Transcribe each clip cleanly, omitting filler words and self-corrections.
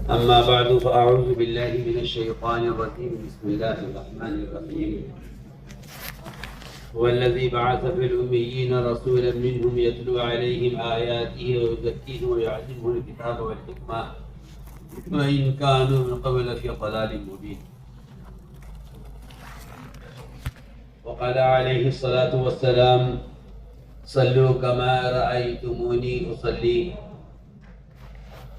أما بعد فأعوذ بالله من الشيطان الرجيم. بسم الله الرحمن الرحيم. هو الذي بعث في الأميين رسولا منهم يتلو عليهم آياته ويزكيهم ويعلمهم الكتاب والحكمة وإن كانوا من قبل في ضلال مبين. وقال عليه الصلاة والسلام: صلوا كما رأيتموني أصلي.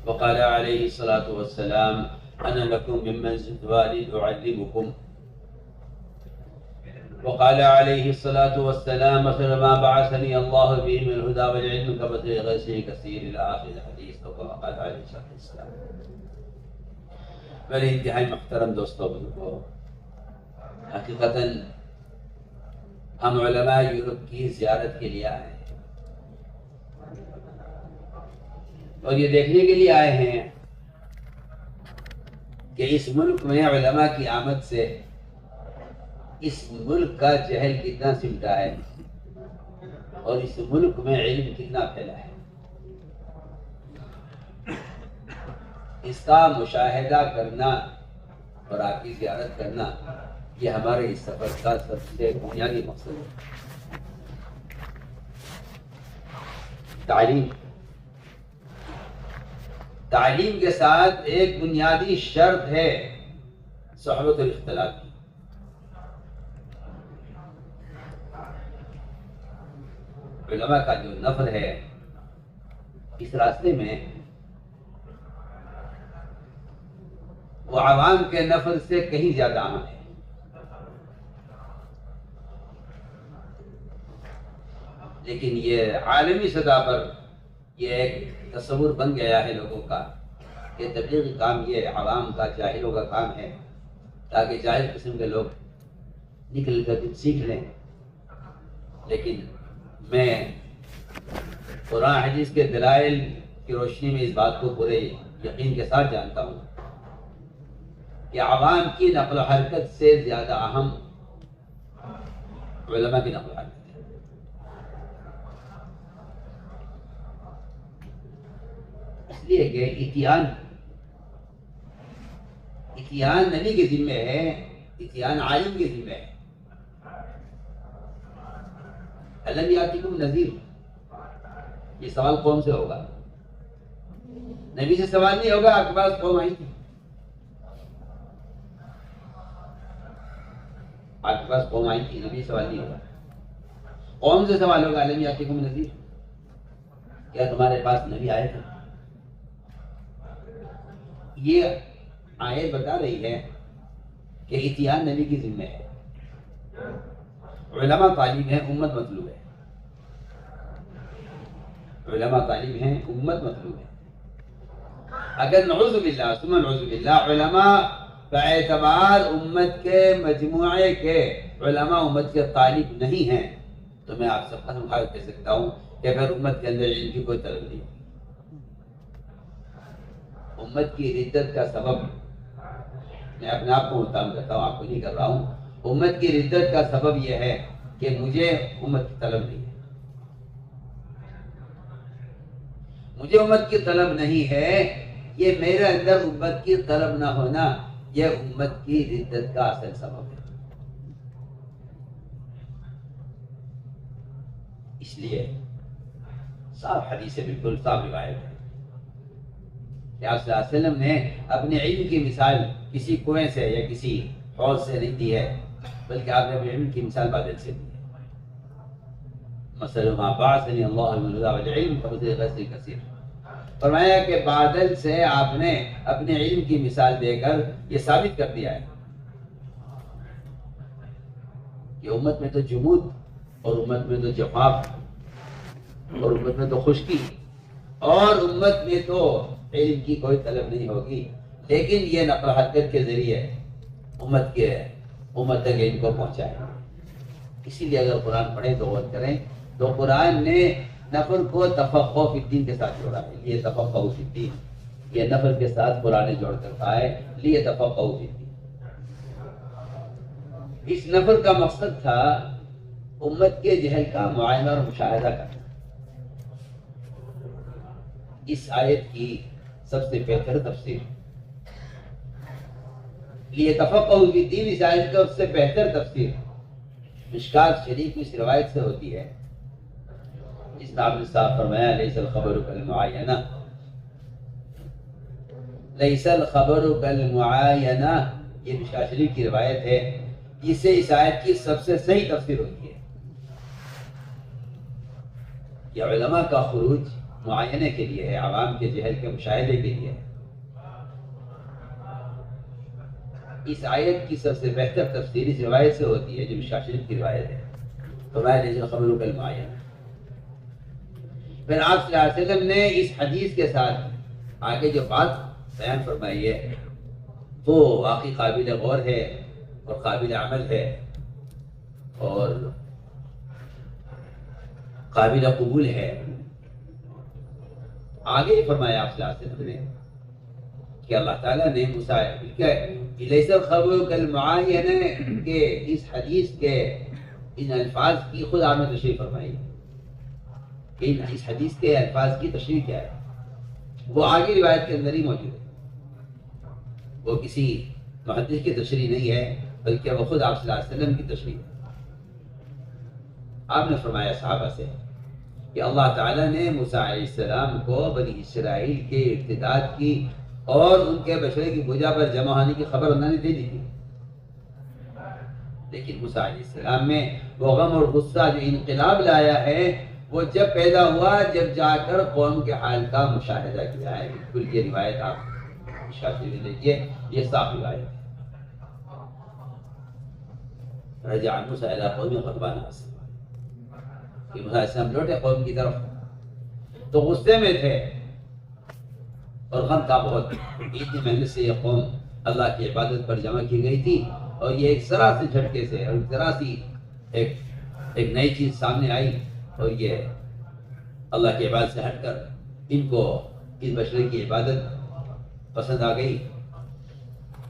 وقال عليه الصلاة والسلام: أنا لكم من منزل والد أعلمكم. وقال عليه الصلاة والسلام: مثل ما بعثني الله به من الهدى والعلم كمثل غيث كثير إلى آخر الحديث. وقال عليه الصلاة والسلام. میرے انتہائی محترم دوستوں بزرگوں، حقیقتاً ہم علماء یورپ کی زیارت کے لیے آئے ہیں اور یہ دیکھنے کے لیے آئے ہیں کہ اس ملک میں علماء کی آمد سے اس ملک کا جہل کتنا سمٹا ہے اور اس ملک میں علم کتنا پھیلا ہے، اس کا مشاہدہ کرنا اور آپ کی زیارت کرنا یہ ہمارے اس سفر کا سب سے بنیادی مقصد ہے۔ تعلیم کے ساتھ ایک بنیادی شرط ہے صحبت الاختلاط کی۔ علماء کا جو نفر ہے اس راستے میں وہ عوام کے نفر سے کہیں زیادہ اہم ہے۔ لیکن یہ عالمی سطح پر یہ ایک تصور بن گیا ہے لوگوں کا کہ تبلیغی کام یہ عوام کا، جاہلوں کا کام ہے، تاکہ جاہل قسم کے لوگ نکل کر کچھ سیکھ لیں۔ لیکن میں قرآن حدیث کے دلائل کی روشنی میں اس بات کو پورے یقین کے ساتھ جانتا ہوں کہ عوام کی نقل و حرکت سے زیادہ اہم علماء کی نقل و حرکت ہے۔ اس لیے کہ اتیان نبی کے ذمہ ہے، اتیان عالم کے ذمہ ہے۔ الم یاتکم نذیر، یہ سوال قوم سے ہوگا، نبی سے سوال نہیں ہوگا۔ آپ کے پاس قوم آئی تھی، آپ کے پاس قوم آئی تھی، نبی سوال نہیں ہوگا، قوم سے سوال ہوگا۔ الم یاتکم نذیر، کیا تمہارے پاس نبی آئے تھے؟ یہ آیت بتا رہی ہے کہ اتیان نبی کی ذمہ ہے۔ علماء طالب ہیں، امت مطلوب ہے۔ علماء طالب ہیں، امت مطلوب ہے۔ اگر نعوذ باللہ ثم نعوذ باللہ علماء باعتبار امت کے مجموعے کے علماء امت کے طالب نہیں ہیں تو میں آپ سے قسم کھا کے کہہ سکتا ہوں کہ پھر امت کے اندر علم کی کوئی طلب نہیں ہوگی۔ امت کی ردت کا سبب، میں اپنے آپ کو متهم کرتا ہوں، آپ کو نہیں کر رہا ہوں، امت کی ردت کا سبب یہ ہے کہ مجھے امت کی طلب نہیں ہے۔ مجھے امت کی طلب نہیں ہے، یہ میرے اندر امت کی طلب نہ ہونا یہ امت کی ردت کا اصل سبب ہے۔ اس لیے صاف حدیث ہے، بالکل صاف روایت ہے کہ آپ صلی اللہ علیہ وسلم نے اپنے علم کی مثال کسی کنویں سے یا کسی حوض سے نہیں دی ہے، بلکہ آپ نے اپنے علم کی مثال بادل سے دی ہے۔ مثل ما بعثنی اللہ من الہدی والعلم کمثل غیث کثیر، فرمایا کہ بادل سے آپ نے اپنے علم کی مثال دے کر یہ ثابت کر دیا ہے کہ امت میں تو جمود اور امت میں تو جفاف اور امت میں تو خشکی اور امت میں تو علم کی کوئی طلب نہیں ہوگی، لیکن یہ نقل و حرکت کے ذریعے امت تک علم کو پہنچائے۔ اسی لیے اگر قرآن پڑھیں تو غور کریں تو قرآن نے نفر کو تفقہ فی الدین کے ساتھ جوڑا ہے، لیے تفقہ فی الدین، یہ نفر کے ساتھ قرآن جوڑ کر کہا ہے لیے تفقہ فی الدین۔ اس نفر کا مقصد تھا امت کے جہل کا معائنہ اور مشاہدہ کرنا۔ اس آیت کی سب سے بہتر تفسیر لیتفقہوا فی الدین، اس آیت کا اس سے بہتر تفسیر مشکات شریف کی اس روایت سے ہوتی ہے جس میں آپ نے صاحب فرمایا لیس الخبر کالمعاینہ، لیس الخبر کالمعاینہ، یہ مشکات شریف کی روایت ہے، جس سے اس آیت کی سب سے صحیح تفسیر ہوتی ہے کہ علماء کا خروج معائنے کے لیے ہے، عوام کے جہل کے مشاہدے کے لیے ہے۔ اس آیت کی سب سے بہتر تفسیر اس روایت سے ہوتی ہے جو مشکات شریف کی روایت ہے، فرمایا لیس الخبر کالمعاینہ۔ پھر آپ صلی اللہ علیہ وسلم نے اس حدیث کے ساتھ آگے جو بات بیان فرمائی ہے وہ واقعی قابل غور ہے اور قابل عمل ہے اور قابل قبول ہے۔ آگے فرمایا آپ صلی اللہ علیہ وسلم نے کہ اللہ تعالیٰ نے موسیٰ لیس الخبر کالمعاینہ کے اس حدیث کے ان الفاظ کی خود آپ نے تشریح فرمائی کہ اس حدیث کے الفاظ کی تشریح کیا ہے، وہ آگے روایت کے اندر ہی موجود ہے، وہ کسی محدث کی تشریح نہیں ہے بلکہ وہ خود آپ صلی اللہ علیہ وسلم کی تشریح ہے۔ آپ نے فرمایا صحابہ سے کہ اللہ تعالیٰ نے موسیٰ علیہ السلام کو بنی اسرائیل کے ارتداد کی اور ان کے بشرے کی بجا پر جمع ہونے کی خبر انہوں نے دے دی تھی، لیکن موسیٰ علیہ السلام میں وہ غم اور غصہ جو انقلاب لایا ہے وہ جب پیدا ہوا جب جا کر قوم کے حال کا مشاہدہ کیا ہے۔ بالکل یہ روایت آپ مشکات شریف میں دیکھیے، یہ صاف روایت ہے۔ رجع موسیٰ الی قومہ غضبان اسفا، کہ موسیٰ علیہ السلام لوٹے قوم کی طرف تو غصے میں تھے اور غم تھا بہت، اتنی محنت سے یہ قوم اللہ کی عبادت پر جمع کی گئی تھی اور یہ ایک ذرا سے جھٹکے سے اور ذرا سی ایک نئی چیز سامنے آئی اور یہ اللہ کی عبادت سے ہٹ کر ان کو اس بشرے کی عبادت پسند آ گئی۔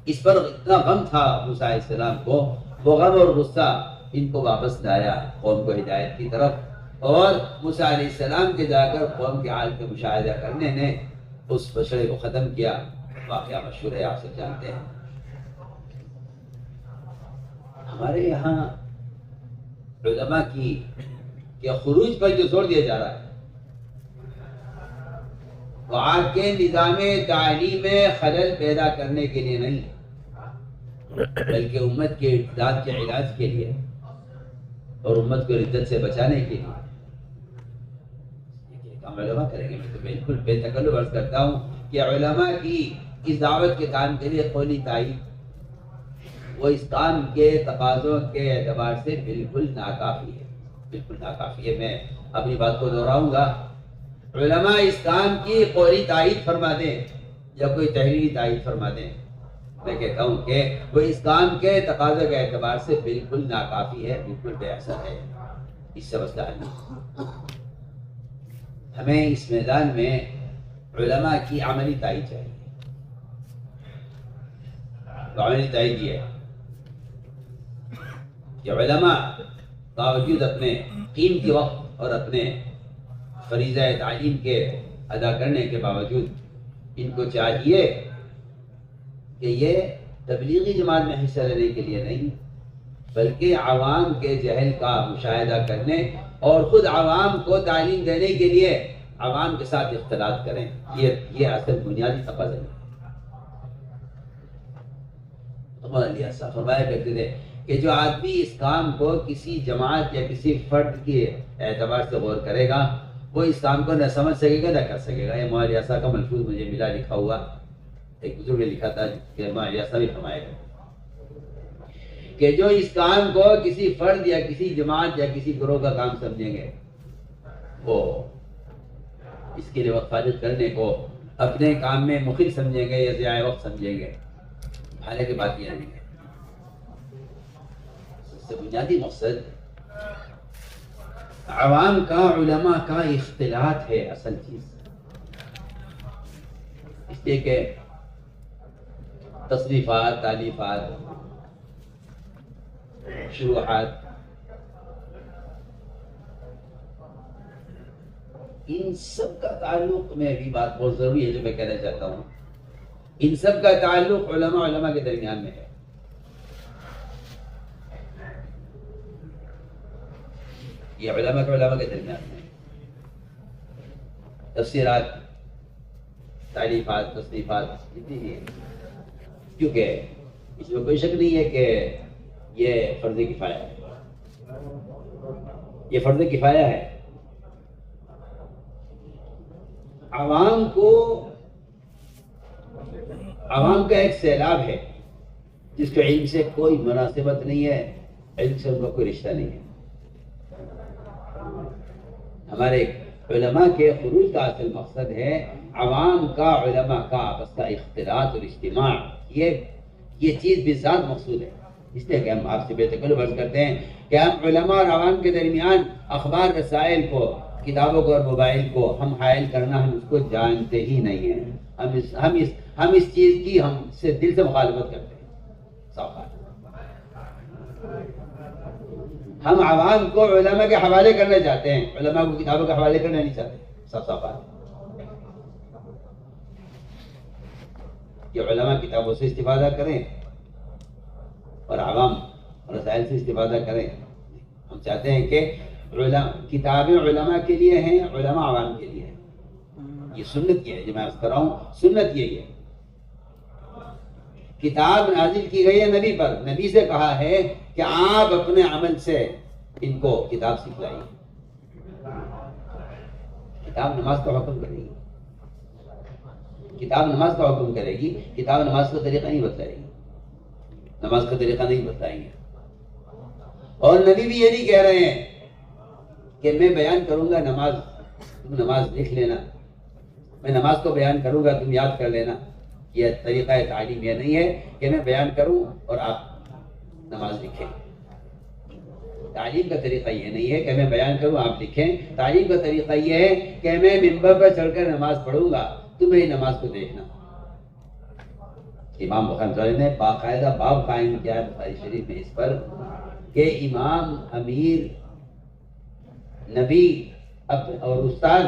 اس پر اتنا غم تھا موسیٰ علیہ السلام کو، وہ غم اور غصہ ان کو واپس لایا قوم کو ہدایت کی طرف، اور موسیٰ علیہ السلام کے جا کر قوم کے حال کا مشاہدہ کرنے نے اس بشرے کو ختم کیا۔ واقعہ مشہور ہے، آپ سب جانتے ہیں۔ ہمارے یہاں علماء کی کہ خروج پر جو زور دیا جا رہا ہے وہ آپ کے نظام تعلیم میں خلل پیدا کرنے کے لیے نہیں بلکہ امت کے ارتداد کے علاج کے لیے اور امت کو ردت سے بچانے کے لیے کام علماء کریں گے۔ میں تو بالکل بے تکلف عرض کرتا ہوں کہ علماء کی اس دعوت کے کام کے لیے قولی تائید وہ اس کام کے تقاضوں کے اعتبار سے بالکل ناکافی ہے، بالکل ناکافی ہے۔ میں اپنی بات کو دہراؤں گا، علماء اس کام کی قولی تائید فرما دیں یا کوئی تحریری تائید فرما دیں، میں کہتا ہوں کہ وہ اس کام کے تقاضے کے اعتبار سے بالکل ناکافی ہے، بالکل بے اثر ہے، اس سے مسئلہ حل نہیں۔ ہمیں اس میدان میں علماء کی عملی تائید چاہیے۔ عملی تائید یہ ہے کہ علماء باوجود اپنے قیمتی وقت اور اپنے فریضہ تعلیم کے ادا کرنے کے باوجود ان کو چاہیے کہ یہ تبلیغی جماعت میں حصہ لینے کے لیے نہیں بلکہ عوام کے جہل کا مشاہدہ کرنے اور خود عوام کو تعلیم دینے کے لیے عوام کے ساتھ اختلاط کریں، یہ اصل بنیادی تقاضا ہے۔ مولانا علی صاحب فرمایا کرتے تھے کہ جو آدمی اس کام کو کسی جماعت یا کسی فرد کے اعتبار سے غور کرے گا وہ اس کام کو نہ سمجھ سکے گا نہ کر سکے گا۔ یہ مولانا علی صاحب کا ملفوظ مجھے ملا لکھا ہوا، ایک بزرگ نے لکھا تھا کہ مولانا علی صاحب ہی فرمایا کرتے کہ جو اس کام کو کسی فرد یا کسی جماعت یا کسی گروہ کا کام سمجھیں گے وہ اس کے لیے وقت فارغ کرنے کو اپنے کام میں مخل سمجھیں گے یا ضیاع وقت سمجھیں گے، حالانکہ بات یہ نہیں ہے۔ سب سے بنیادی مقصد عوام کا علماء کا اختلاط ہے، اصل چیز، اس لیے کہ تصنیفات، تالیفات، شروحات ان سب کا تعلق، میں بھی بات بہت ضروری ہے جو میں کہنا چاہتا ہوں، ان سب کا تعلق علماء کے درمیان میں ہے۔ یہ علماء کے درمیان میں تفسیرات، تعلیفات، تصنیفات جتنی بھی ہیں، کیونکہ اس میں کوئی شک نہیں ہے کہ یہ فرض کفایہ ہے، یہ فرض کفایہ ہے۔ عوام کا ایک سیلاب ہے جس کے علم سے کوئی مناسبت نہیں ہے، علم سے ان کا کوئی رشتہ نہیں ہے۔ ہمارے علماء کے خروج کا اصل مقصد ہے عوام کا، علماء کا آپس کا اختلاط اور اجتماع، یہ چیز بھی ذات مقصود ہے۔ اس لیے کہ ہم آپ سے بے تکلف عرض کرتے ہیں کہ ہم علماء اور عوام کے درمیان اخبار رسائل کو، کتابوں کو اور موبائل کو ہم حائل کرنا، ہم اس کو جانتے ہی نہیں ہیں۔ ہم اس چیز کی ہم سے دل سے مخالفت کرتے ہیں، صاف بات۔ ہم عوام کو علماء کے حوالے کرنا چاہتے ہیں، علماء کو کتابوں کے حوالے کرنا نہیں چاہتے، صاف بات۔ کہ علماء کتابوں سے استفادہ کریں اور عوام رسائل سے استفادہ کریں۔ ہم چاہتے ہیں کہ کتابیں علماء کے لیے ہیں، علماء عوام کے لیے ہیں۔ یہ سنت یہ ہے، جو میں عرض کر رہا ہوں، سنت یہی ہے۔ کتاب نازل کی گئی ہے نبی پر، نبی سے کہا ہے کہ آپ اپنے عمل سے ان کو کتاب سکھلائیے۔ کتاب نماز کا حکم کرے گی، کتاب نماز کا حکم کرے گی، کتاب نماز کا طریقہ نہیں بتلائے گی، نماز کا طریقہ نہیں بتلائیں گے۔ اور نبی بھی یہ نہیں کہہ رہے ہیں کہ میں بیان کروں گا نماز، تم نماز لکھ لینا، میں نماز کو بیان کروں گا تم یاد کر لینا۔ یہ طریقہ تعلیم یہ نہیں ہے کہ میں بیان کروں اور آپ نماز لکھیں۔ تعلیم کا طریقہ یہ نہیں ہے کہ میں بیان کروں آپ لکھیں، تعلیم کا طریقہ یہ ہے کہ میں منبر پر چڑھ کر نماز پڑھوں گا، تم میری نماز کو دیکھنا۔ امام بخاری نے باقاعدہ باب قائم کیا ہے بخاری شریف میں اس پر کہ امام، امیر، نبی اور استاد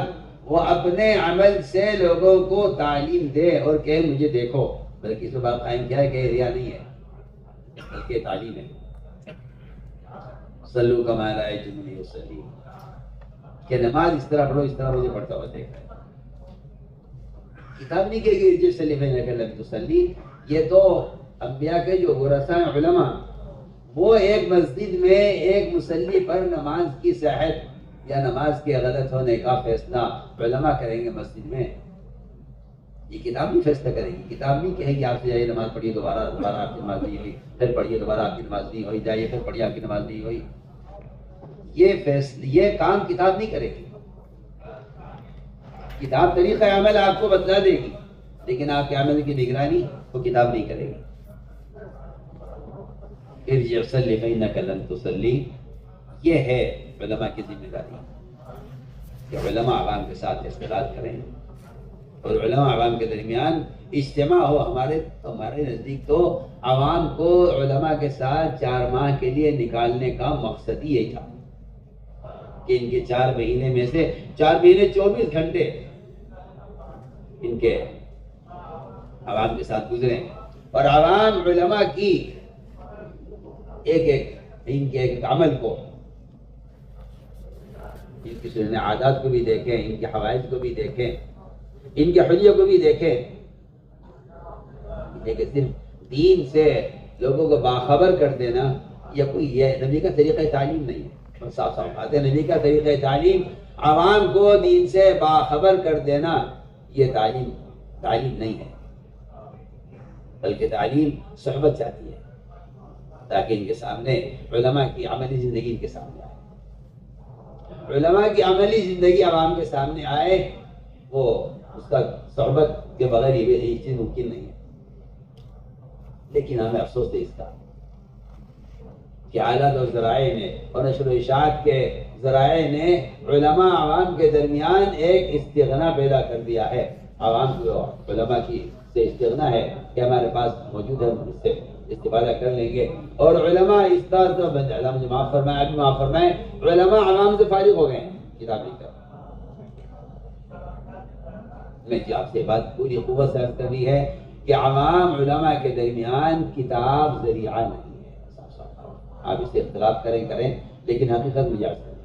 وہ اپنے عمل سے لوگوں کو تعلیم دے اور کہ مجھے دیکھو، بلکہ اس میں باب قائم کیا ہے کہ ریا نہیں ہے بلکہ تعلیم ہے۔ صلو کما رأیتمونی اصلی، کہ نماز اس طرح پڑھو، اس طرح مجھے پڑھتا ہوا دیکھ رہے۔ کتاب نہیں کہے گی ارجع صلی فإنک لم تصلی۔ یہ تو انبیاء کے جو ورثاء علماء، وہ ایک مسجد میں ایک مصلی پر نماز کی صحت یا نماز کے غلط ہونے کا فیصلہ علماء کریں گے مسجد میں۔ یہ کتاب نہیں فیصلہ کرے گی، کتاب نہیں کہے گی آپ سے جائیے نماز پڑھیے، دوبارہ آپ کی نماز نہیں ہوئی، پھر پڑھیے دوبارہ آپ کی نماز نہیں ہوئی، جائیے پھر پڑھیے آپ کی نماز نہیں ہوئی۔ یہ کام کتاب نہیں کرے گی۔ کتاب طریقہ عمل آپ کو بتلا دے گی، لیکن آپ کے عمل کی نگرانی وہ کتاب نہیں کرے گی۔ ارجع صلی فإنک لم تصلی، یہ ہے علماء کی ذمہ داری کہ علماء عوام کے ساتھ اختلاط کریں اور علماء عوام کے درمیان اجتماع ہو۔ ہمارے نزدیک تو عوام کو علماء کے ساتھ 4 ماہ کے لیے نکالنے کا مقصد ہی یہی تھا کہ ان کے 4 مہینے میں سے 4 مہینے 24 گھنٹے ان کے عوام کے ساتھ گزریں اور عوام علماء کی ان کے ایک عمل کو، ان کی سنن عادات کو بھی دیکھیں، ان کے حوائج کو بھی دیکھیں، ان کے حلیوں کو بھی دیکھیں۔ لیکن صرف دین سے لوگوں کو باخبر کر دینا یہ نبی کا طریقہ تعلیم نہیں ہے۔ صاف صاف بات ہے، نبی کا طریقہ تعلیم عوام کو دین سے باخبر کر دینا، یہ تعلیم نہیں ہے، بلکہ تعلیم صحبت چاہتی ہے تاکہ ان کے سامنے علماء کی عملی زندگی ان کے سامنے آئے، علماء کی عملی زندگی عوام کے سامنے آئے۔ وہ اس کا صحبت کے بغیر یہ چیز ممکن نہیں ہے۔ لیکن ہمیں افسوس ہے اس کا کہ آلات اور ذرائع نے اور نشر و اشاعت کے ذرائع نے علماء عوام کے درمیان ایک استغنا پیدا کر دیا ہے۔ عوام کو علماء کی سے استغنا ہے کہ ہمارے پاس موجود ہے، ہم اس سے استفادہ کر لیں گے۔ اور علماء اس طرح تو مجھے معاف فرمائے، ابھی معاف فرمائے، علماء عوام سے فارغ ہو گئے ہیں کتاب لکھ کر۔ میں آپ سے بات پوری قوت سے عرض کر دی ہے کہ عوام علماء کے درمیان کتاب ذریعہ نہیں ہے۔ آپ اس سے اختلاف کریں لیکن حقیقت مجھے عرض کریں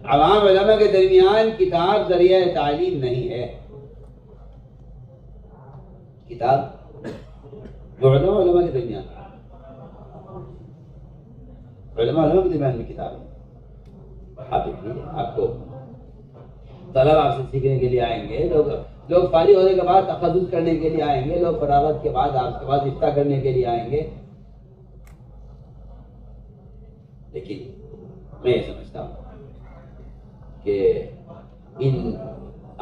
عوام علماء کے درمیان کتاب ذریعہ تعلیم نہیں ہے. کتاب جو علماء کے درمیان، علماء کے درمیان میں کتاب ہے. آپ دیکھیے، آپ کو طلب آپ سے سیکھنے کے لیے آئیں گے، لوگ فارغ ہونے کے بعد تخصص کرنے کے لیے آئیں گے، لوگ فراغت کے بعد آپ کے پاس افتاء کرنے کے لیے آئیں گے. لیکن میں یہ سمجھتا ہوں کہ ان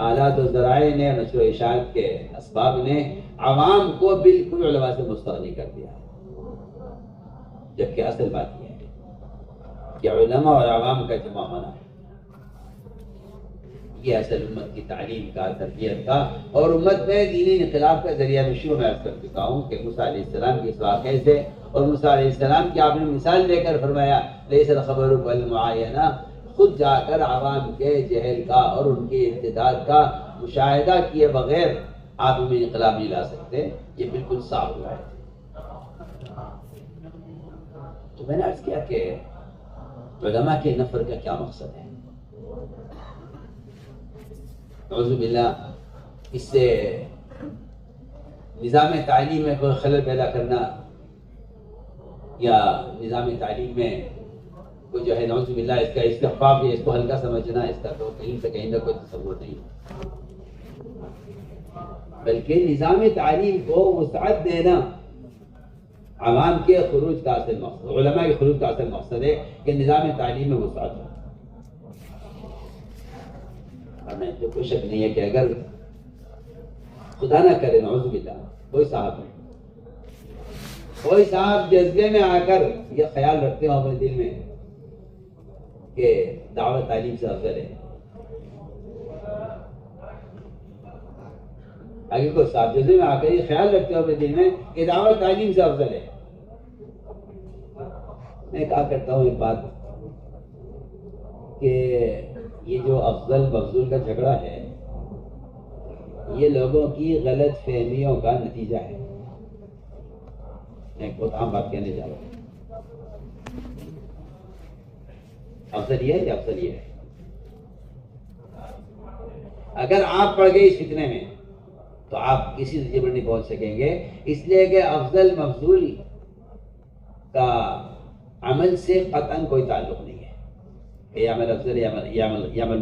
آلات و ذرائع نے، نشر و اشاعت کے اسباب نے عوام کو بالکل علماء سے مستغنی کر دیا ہے. جبکہ اصل بات یہ ہے کہ علماء اور عوام کا جمع ہونا ہے، یہ اصل امت کی تعلیم کا، تربیت کا، اور امت میں دینی انقلاب کا ذریعہ میں شروع میں عرض کر چکا ہوں کہ موسیٰ علیہ السلام کے اس واقعے سے، اور موسیٰ علیہ السلام کی آپ نے مثال دے کر فرمایا لیس الخبر بالمعاینہ، خود جا کر عوام کے جہل کا اور ان کے ارتداد کا مشاہدہ کیے بغیر آپ میں انقلاب نہیں لا سکتے. یہ بالکل صاف ہوا ہے. تو میں نے عرض کیا کہ علماء کے نفر کا کیا مقصد ہے؟ اعوذ باللہ، اس سے نظام تعلیم میں کوئی خلل پیدا کرنا یا نظام تعلیم میں کوئی جو ہے نعوذ باللہ اس کا استخفاف یا اس کو ہلکا سمجھنا، اس کا تو کہیں سے کہیں کوئی تصور نہیں، بلکہ نظام تعلیم کو وسعت دینا عوام کے خروج کا اصل مقصد، علماء کے خروج کا اصل مقصد ہے کہ نظام تعلیم میں وسعت ہو. اور میں تو کوئی شک نہیں ہے کہ اگر خدا نہ کرے نعوذ باللہ کوئی صاحب جذبے میں آ کر یہ خیال رکھتے ہوں اپنے دل میں کہ دعوت تعلیم سے افضل ہے، اگر کوئی صاحب جذبے میں آ کر یہ خیال رکھتے ہو اپنے دل میں کہ دعوت تعلیم سے افضل ہے، میں کہا کرتا ہوں ایک بات کہ یہ جو افضل مفضول کا جھگڑا ہے یہ لوگوں کی غلط فہمیوں کا نتیجہ ہے. میں ایک بہت عام بات کہنے جا رہا ہوں. افضل یہ ہے یا افضل یہ ہے؟ اگر آپ پڑ گئے اس فتنے میں تو آپ کسی نتیجے پر نہیں پہنچ سکیں گے، اس لیے کہ افضل مفضول کا عمل سے قطعاً کوئی تعلق نہیں ہے. یہ عمل افضل ہے، عمل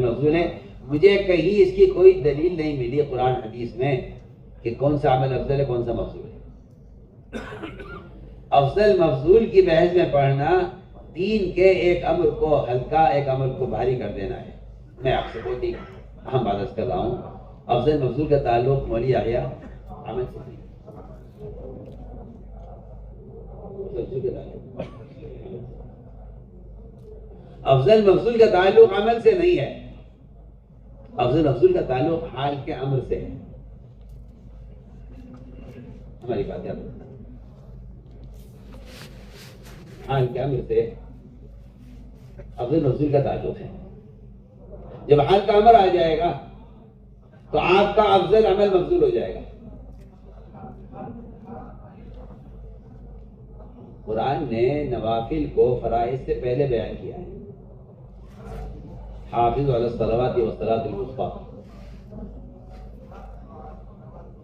مفضول ہے. مجھے کہیں اس کی کوئی دلیل نہیں ملی قرآن حدیث میں کہ کون سا عمل افضل ہے کون سا مفضول ہے. افضل مفضول کی بحث میں پڑھنا دین کے ایک امر کو ہلکا ایک عمل کو بھاری کر دینا ہے. میں آپ سے بہت ہی اہم بات کر رہا ہوں، افضل مفضول کا تعلق مولی آیا عمل سے نہیں. افضل مفضول کا تعلق عمل سے نہیں ہے، افضل مفضول کا تعلق حال کے امر سے ہے. ہماری بات یاد رکھنا، حال کے امر سے افضل مفضول کا تعلق ہے. جب حال کا امر آ جائے گا تو آپ کا افضل عمل مفضول ہو جائے گا. قرآن نے نوافل کو فرائض سے پہلے بیان کیا ہے. حافظ علی الصلوات والصلاۃ الوسطیٰ.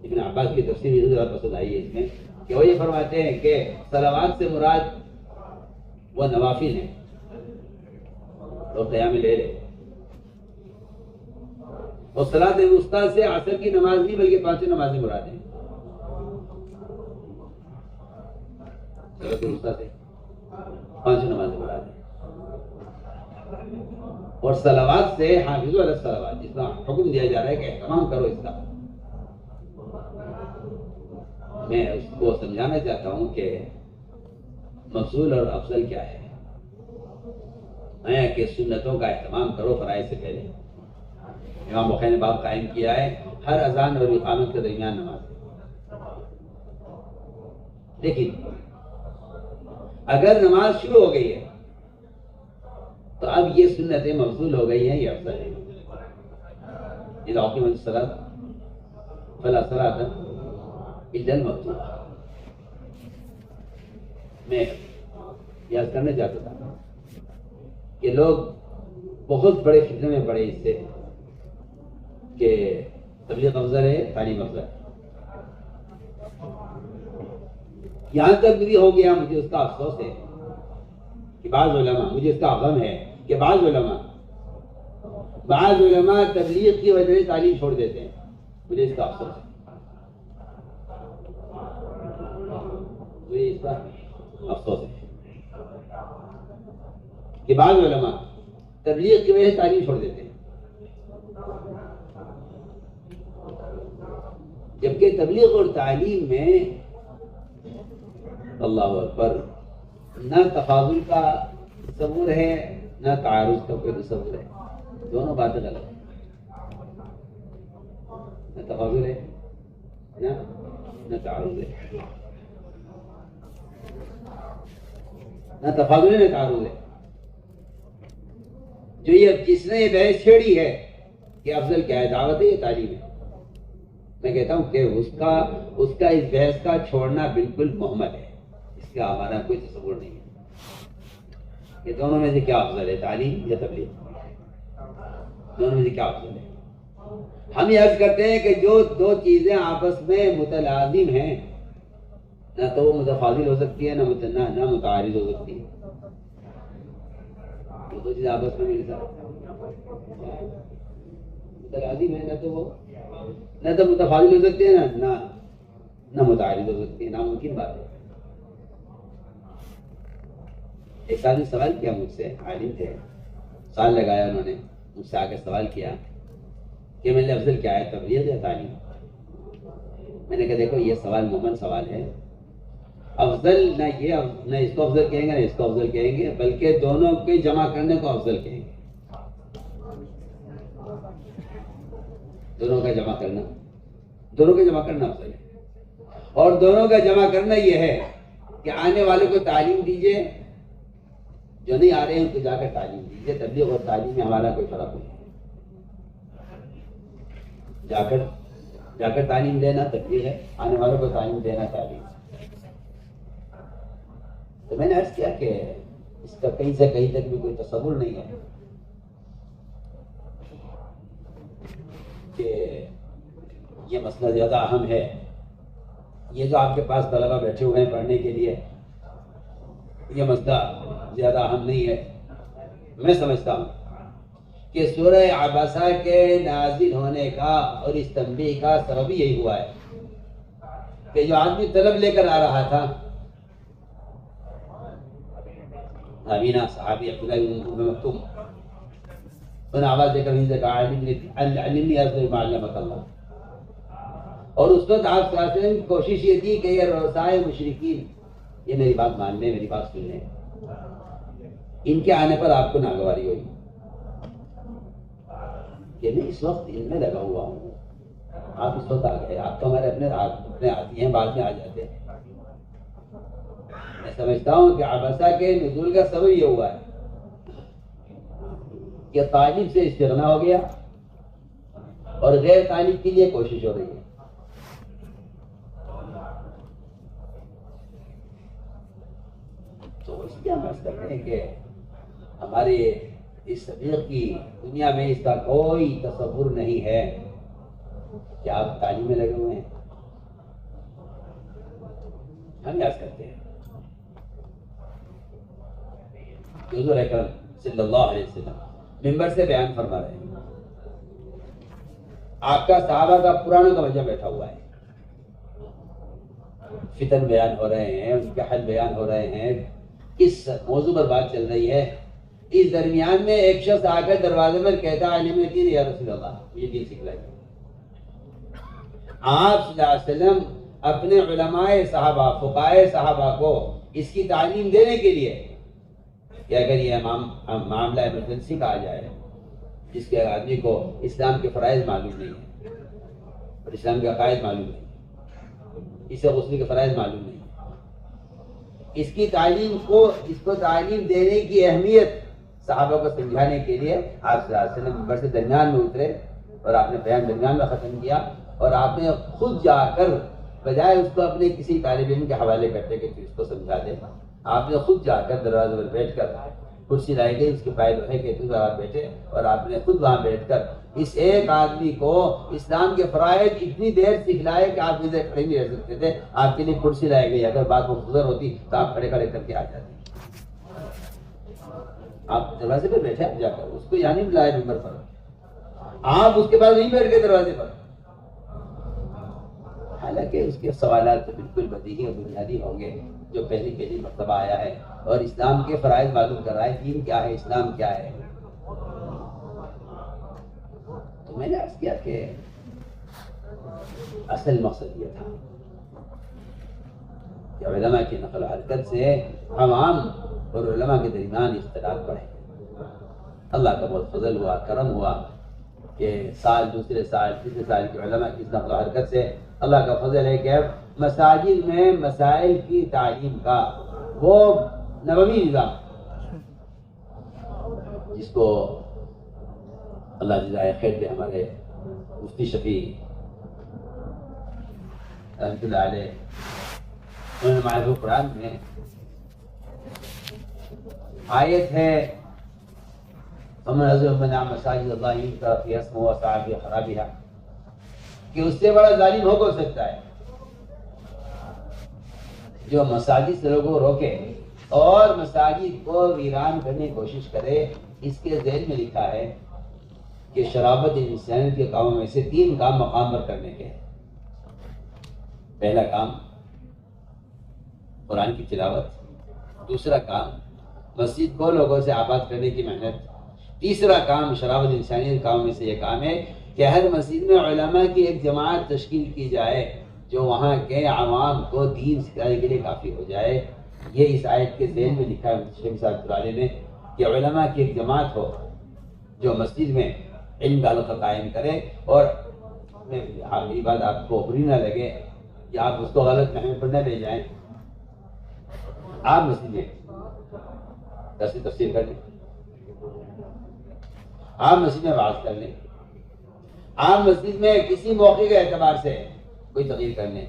ابن عباس کی تفسیر مجھے ذرا پسند آئی ہے اس میں کہ وہ یہ فرماتے ہیں کہ صلوات سے مراد وہ نوافل ہیں اور قیام لیل ہے، اور صلاۃ الوسطیٰ سے عصر کی نماز نہیں بلکہ پانچوں نمازیں مراد ہیں. صلاۃ الوسطیٰ سے پانچوں نمازیں مراد ہیں، اور صلوات سے حافظ علی الصلوات، جس کا حکم دیا جا رہا ہے کہ اہتمام کرو اس کا. میں اس کو سمجھانا چاہتا ہوں کہ مفضول اور افضل کیا ہے. کہ سنتوں کا اہتمام کرو فرائض سے پہلے. امام بخاری نے باب قائم کیا ہے ہر اذان اور اقامت کے درمیان نماز. لیکن اگر نماز شروع ہو گئی ہے تو اب یہ سنتیں مفضول ہو گئی ہیں، یہ افضل ہے. اذا اقیمت الصلاۃ فلا صلاۃ الا المکتوبہ. میں یاد کرنا چاہتا تھا کہ لوگ بہت بڑے فتنے میں پڑے اس سے کہ تبلیغ افضل ہے تعلیم افضل ہے. یہاں تک بھی ہو گیا مجھے اس کا افسوس ہے کہ بعض علماء، مجھے اس کا غم ہے کہ بعض علماء تبلیغ کی وجہ سے تعلیم چھوڑ دیتے ہیں. مجھے اس کا افسوس ہے، مجھے اس کا افسوس ہے کہ بعض علماء تبلیغ کی وجہ سے تعلیم چھوڑ دیتے ہیں، جبکہ تبلیغ اور تعلیم میں اللہ اکبر نہ تفاضل کا تصور ہے نہ تعارض کا کوئی تصور ہے. دونوں باتیں غلط ہیں. نہ تفاضل ہے نہ تعارض ہے. نہ تفاضل ہے نہ تعارض ہے. جو یہ جس نے یہ بحث چھیڑی ہے کہ افضل کیا ہے، دعوت ہے یا تعلیم ہے، میں کہتا ہوں کہ اس کا اس بحث کا چھوڑنا بالکل محمد ہے. اس کا ہمارا کوئی تصور نہیں ہے کہ دونوں میں سے کیا افضل ہے، تعلیم یا تبلیغ. دونوں میں سے کیا افضل ہے؟ ہم یہ عرض کرتے ہیں کہ جو دو چیزیں آپس میں متلازم ہیں، نہ تو وہ متفاضل ہو سکتی ہے نہ متعارض ہو سکتی ہے. دو چیزیں آپس میں میرے ساتھ متلازم ہے، نہ تو متفاضل ہو سکتی ہے نہ متعارض ہو سکتی ہے. ناممکن بات ہے. ایک آدمی سوال کیا مجھ سے، عالم تھے، سال لگایا انہوں نے، مجھ سے آ کے سوال کیا کہ میرے لیے افضل کیا ہے، تبلیغ یا تعلیم؟ میں نے کہا دیکھو یہ سوال مومن سوال ہے. افضل نہ اس کو افضل کہیں گے نہ اس کو افضل کہیں گے، بلکہ دونوں کو جمع کرنے کو افضل کہیں گے. دونوں کا جمع کرنا افضل ہے. اور دونوں کا جمع کرنا یہ ہے کہ آنے والے کو تعلیم دیجیے، جو نہیں آ رہے ہیں ان کو جا کر تعلیم دیجیے. تبلیغ اور تعلیم میں ہمارا کوئی فرق نہیں ہے. جا کر تعلیم دینا تبلیغ ہے، آنے والوں کو تعلیم دینا تعلیم. تو میں نے عرض کیا کہ اس کا کہیں سے کہیں تک بھی کوئی تصور نہیں ہے کہ یہ مسئلہ زیادہ اہم ہے. یہ جو آپ کے پاس طلبہ بیٹھے ہوئے ہیں پڑھنے کے لیے، یہ مسئلہ زیادہ اہم نہیں ہے. میں سمجھتا ہوں کہ سورہ عبسہ کے نازل ہونے کا اور اس تنبیہ کا سبب یہی ہوا ہے کہ جو آدمی طلب لے کر آ رہا تھا، نابینا صحابی عبداللہ بن ام مکتوم، انہیں آواز دے کر کہا علمنی افضل ما علمک اللہ. اور اس وقت آپ صلی اللہ علیہ وسلم کی کوشش یہ تھی کہ یہ رؤسائے مشرکین یہ میری بات مان لیں، میری بات سن لیں. ان کے آنے پر آپ کو ناگواری ہوئی کہ میں اس وقت ان میں لگا ہوا ہوں، آپ اس وقت آ گئے، آپ تو ہمارے اپنے آتی ہیں، بعد میں آ جاتے ہیں. میں سمجھتا ہوں کہ عبسہ کے نزول کا سبب یہ ہوا ہے کہ تعلیم سے استغنا ہو گیا اور غیر تعلیم کے لیے کوشش ہو رہی ہے. تو اس لیے ہم عرض کرتے ہیں کہ ہمارے اس تبلیغ کی دنیا میں اس کا کوئی تصور نہیں ہے کہ آپ تعلیم میں لگے ہوئے ہیں. ہم عرض کرتے ہیں حضور اکرم صلی اللہ علیہ وسلم منبر سے بیان فرما رہے ہیں، آپ کا صحابہ کا پرانا کا وجہ بیٹھا ہوا ہے، فتن بیان ہو رہے ہیں، ان کے حل بیان ہو رہے ہیں، اس موضوع پر بات چل رہی ہے. اس درمیان میں ایک شخص آ کر دروازے پر کہتا ہے علم دین یا رسول اللہ، یہ دین سکھلائیے. آپ صلی اللہ علیہ وسلم اپنے علماء صحابہ، فقہاء صحابہ کو اس کی تعلیم دینے کے لیے کہ اگر یہ معاملہ ایمرجنسی کا آ جائے، جس کے آدمی کو اسلام کے فرائض معلوم نہیں ہے اور اسلام کے عقائد معلوم نہیں، اسے غسل کے فرائض معلوم نہیں، اس کی تعلیم کو تعلیم دینے کی اہمیت صحابہ کو سمجھانے کے لیے آپ صلی اللہ علیہ وسلم منبر سے درمیان میں اترے اور آپ نے بیان درمیان میں ختم کیا. اور آپ نے خود جا کر بجائے اس کو اپنے کسی طالب علم کے حوالے کرتے کہ تو اس کو سمجھا دے، آپ نے خود جا کر دروازے پر بیٹھ کر کرسی لائی گئی، اس کے پائے لوہے کے تھے، آپ بیٹھے اور آپ نے خود وہاں بیٹھ کر اس ایک آدمی کو اسلام کے فرائض اتنی دیر سکھلائے کہ آپ ادھر کھڑے نہیں رہ سکتے تھے، آپ کے لیے کرسی لائی گئی، اگر بات مختصر ہوتی تو آپ کھڑے کھڑے کر کے آ جاتے، آپ دروازے پہ بیٹھے، آپ جا کر اس کو یہاں نہیں بلایا ممبر پر، آپ اس کے پاس نہیں بیٹھ کے دروازے پر، حالانکہ اس کے سوالات تو بالکل بدیہی اور بنیادی ہوں گے، جو پہلی مرتبہ آیا ہے اور اسلام کے فرائض معلوم کر رہا ہے، دین کیا ہے، اسلام کیا ہے۔ تو میں نے عرض کیا کہ اصل مقصد یہ تھا کہ علماء کی نقل و حرکت سے عوام اور علماء کے درمیان اختلاف بڑھے۔ اللہ کا بہت فضل ہوا، کرم ہوا کہ سال دوسرے سال تیسرے سال کی علماء کی نقل و حرکت سے اللہ کا فضل ہے کہ اب مساجد میں مسائل کی تعلیم کا وہ نبوی نظام جس کو اللہ جزائے خیر دے ہمارے مفتی شفیع رحمۃ اللہ علیہ، انہوں نے معرفت قرآن میں آیت ہے فمن أظلم من منع مساجد اللہ یذکر فیہا اسمہ وسعی فی خرابها، کہ اس سے بڑا ظالم ہو سکتا ہے جو مساجد سے لوگوں کو روکے اور مساجد کو ویران کرنے کی کوشش کرے۔ اس کے ذیل میں لکھا ہے کہ شرابت انسانیت کے کاموں میں سے 3 کام مقام پر کرنے کے ہیں۔ پہلا کام قرآن کی تلاوت، دوسرا کام مسجد کو لوگوں سے آباد کرنے کی محنت، تیسرا کام شرابت انسانیت کے کاموں میں سے یہ کام ہے کہ ہر مسجد میں علماء کی ایک جماعت تشکیل کی جائے جو وہاں کے عوام کو دین سکھانے کے لیے کافی ہو جائے۔ یہ اس آیت کے ذہن میں لکھا ہے شیخ صاحب ترالی نے کہ علماء کی ایک جماعت ہو جو مسجد میں علم کا حلقہ قائم کرے، اور میری بات آپ کو بری نہ لگے کہ آپ اس کو غلط فہمی پر نہ لے جائیں، آپ مسجد میں درس تفسیر کر لیں، آپ مسجد میں بات کر لیں، آپ مسجد میں کسی موقع کے اعتبار سے کوئی تغیر کر لیں۔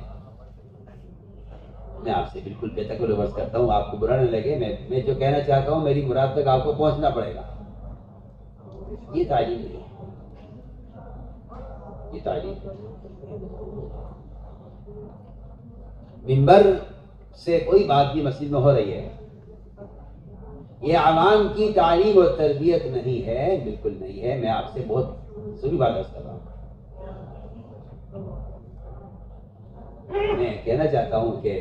میں آپ سے بالکل بے تکلف عرض کرتا ہوں، آپ کو برا نہ لگے، میں جو کہنا چاہتا ہوں میری مراد تک آپ کو پہنچنا پڑے گا۔ یہ تعلیم ہے، یہ تعلیم ممبر سے کوئی بات بھی مسجد میں ہو رہی ہے، یہ عوام کی تعلیم اور تربیت نہیں ہے، بالکل نہیں ہے۔ میں آپ سے بہت ضروری بات عرض کر رہا ہوں، میں کہنا چاہتا ہوں کہ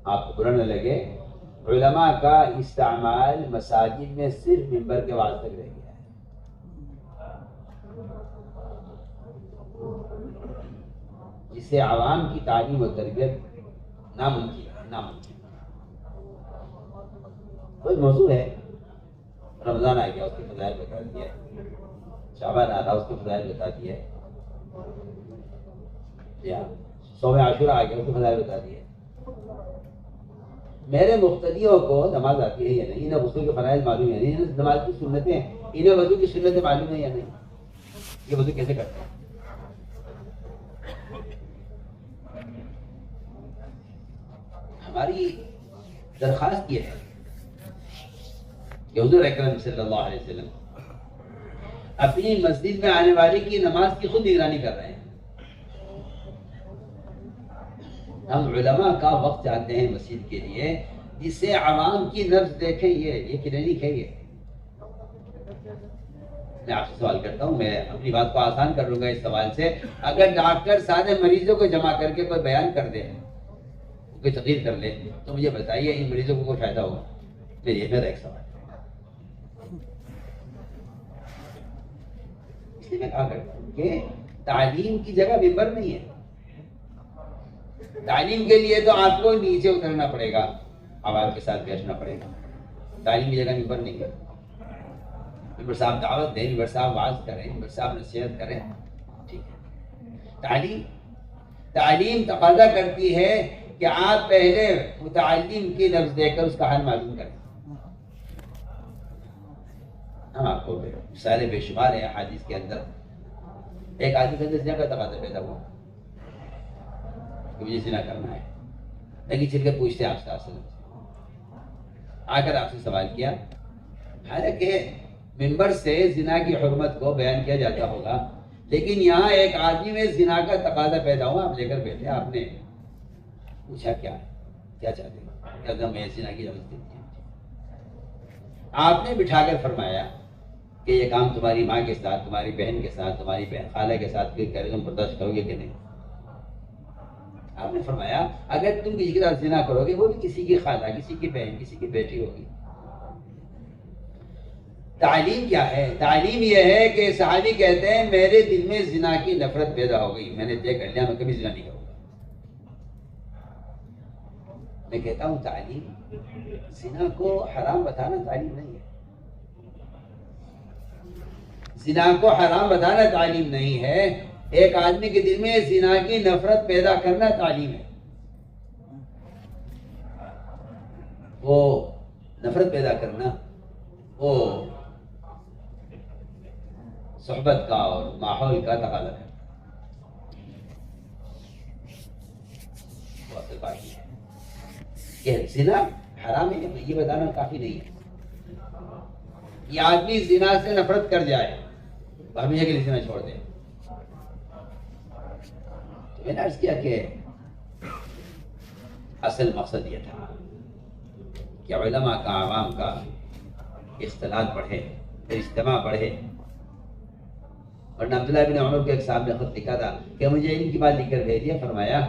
آپ کو برا نہ لگے، علماء کا استعمال مساجد میں صرف ممبر کے واسطے رہ گیا ہے۔ جس سے عوام کی تعلیم و تربیت ناممکن ہے، ناممکن۔ کوئی موضوع ہے، رمضان آ گیا، اس کے فضائل بتا دیے، شعبان آ تھا، اس کے فضائل بتا دیے، یا صوم عاشورہ آ گیا، اس کے فضائل بتا دیے۔ میرے مقتدیوں کو نماز آتی ہے یا نہیں، انہیں غسل کے فرائض معلوم ہے نہیں، انہیں نماز کی سنتیں، انہیں وضو کی سنتیں معلوم ہے یا نہیں، یہ وضو کیسے کرتے ہیں؟ ہماری درخواست یہ ہے کہ حضور اکرم صلی اللہ علیہ وسلم اپنی مسجد میں آنے والے کی نماز کی خود نگرانی کر رہے ہیں۔ ہم علماء کا وقت چاہتے ہیں مسجد کے لیے جس سے عوام کی نبض دیکھیں، یہ کلینک ہے۔ یہ میں آپ سے سوال کرتا ہوں، میں اپنی بات کو آسان کر لوں گا اس سوال سے، اگر ڈاکٹر سارے مریضوں کو جمع کر کے کوئی بیان کر دے، کوئی تقریر کر لے، تو مجھے بتائیے ان مریضوں کو کوئی فائدہ ہوگا؟ میرا ایک سوال ہے۔ اس لیے میں کہا کرتا ہوں کہ تعلیم کی جگہ ممبر نہیں ہے۔ تعلیم کے لیے تو آپ کو نیچے اترنا پڑے گا، عوام کے ساتھ بیٹھنا پڑے گا۔ تعلیم کی جگہ ممبر نہیں ہے۔ ممبر صاحب دعوت دیں، ممبر صاحب واعظ کریں، ممبر صاحب نصیحت کریں، ٹھیک ہے۔ تعلیم تقاضا کرتی ہے کہ آپ پہلے متعلم کی نبض دے کر اس کا حال معلوم کریں۔ ہم آپ کو سارے بے شمار ہیں حدیث کے اندر، ایک آدمی کے اندر زنا کا تقاضا پیدا ہوا کہ مجھے زنا کرنا ہے، لیکن چل کے پوچھتے آپ سے آ کر آپ سے سوال کیا حالانکہ منبر سے زنا کی حرمت کو بیان کیا جاتا ہوگا، لیکن یہاں ایک آدمی میں زنا کا تقاضا پیدا ہوا، آپ لے کر بیٹھے، آپ نے پوچھا کیا ہے، کیا چاہتے ہیں، کہتا میں زنا کی اجازت دیتی ہوں۔ آپ نے بٹھا کر فرمایا کہ یہ کام تمہاری ماں کے ساتھ، تمہاری بہن کے ساتھ، تمہاری بہن خالہ کے ساتھ کوئی کرے، تم برداشت کرو گے کہ نہیں؟ آپ نے فرمایا اگر تم کسی کے ساتھ زنا کرو گے، وہ بھی کسی کی خالہ، کسی کی بہن، کسی کی بیٹی ہوگی۔ تعلیم کیا ہے؟ تعلیم یہ ہے کہ صحابی کہتے ہیں میرے دل میں زنا کی نفرت پیدا ہو گئی، میں نے طے کر لیا میں کبھی زنا نہیں کروں گا۔ میں کہتا ہوں تعلیم، زنا کو حرام بتانا تعلیم نہیں ہے، زنا کو حرام بتانا تعلیم نہیں ہے، ایک آدمی کے دل میں زنا کی نفرت پیدا کرنا تعلیم ہے۔ وہ نفرت پیدا کرنا وہ صحبت کا اور ماحول کا تقاضا ہے، وہ اصل بات یہ ہے کہ زنا حرام ہے، یہ بتانا کافی نہیں ہے۔ یہ آدمی زنا سے نفرت کر جائے، ہمیشہ کے لیے زنا چھوڑ دے۔ تو میں نے عرض کیا کہ اصل مقصد یہ تھا کہ علماء کا، عوام کا اختلاط بڑھے، اجتماع بڑھے۔ ورنہ عبداللہ بن عمر کے ایک صاحب نے خط لکھا تھا کہ مجھے علم کی بات لکھ کر بھیجیے، فرمایا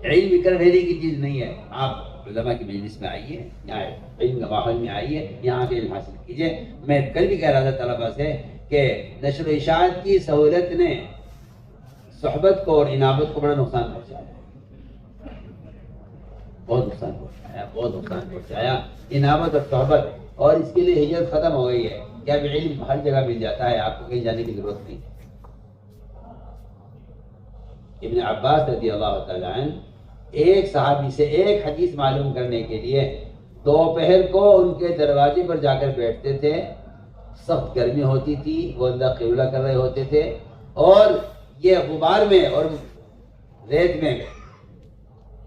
علم لکھ کر بھیجنے کی چیز نہیں ہے، آپ علماء کی مجلس میں آئیے، یہاں علم کے ماحول میں آئیے، یہاں کے علم حاصل کیجیے۔ میں کل بھی کہہ رہا تھا طلباء سے کہ نشر و اشاعت کی سہولت نے صحبت کو اور انابت کو بڑا نقصان پہنچایا، بہت نقصان پہنچایا، بہت نقصان پہنچایا انابت اور صحبت، اور اس کے لیے ہجرت ختم ہو گئی ہے کہ اب علم ہر جگہ مل جاتا ہے، آپ کو کہیں جانے کی ضرورت نہیں۔ ابن عباس رضی اللہ تعالیٰ عنہ ایک صحابی سے ایک حدیث معلوم کرنے کے لیے دوپہر کو ان کے دروازے پر جا کر بیٹھتے تھے، سخت گرمی ہوتی تھی، وہ اندر قبلہ کر رہے ہوتے تھے، اور یہ غبار میں اور ریت میں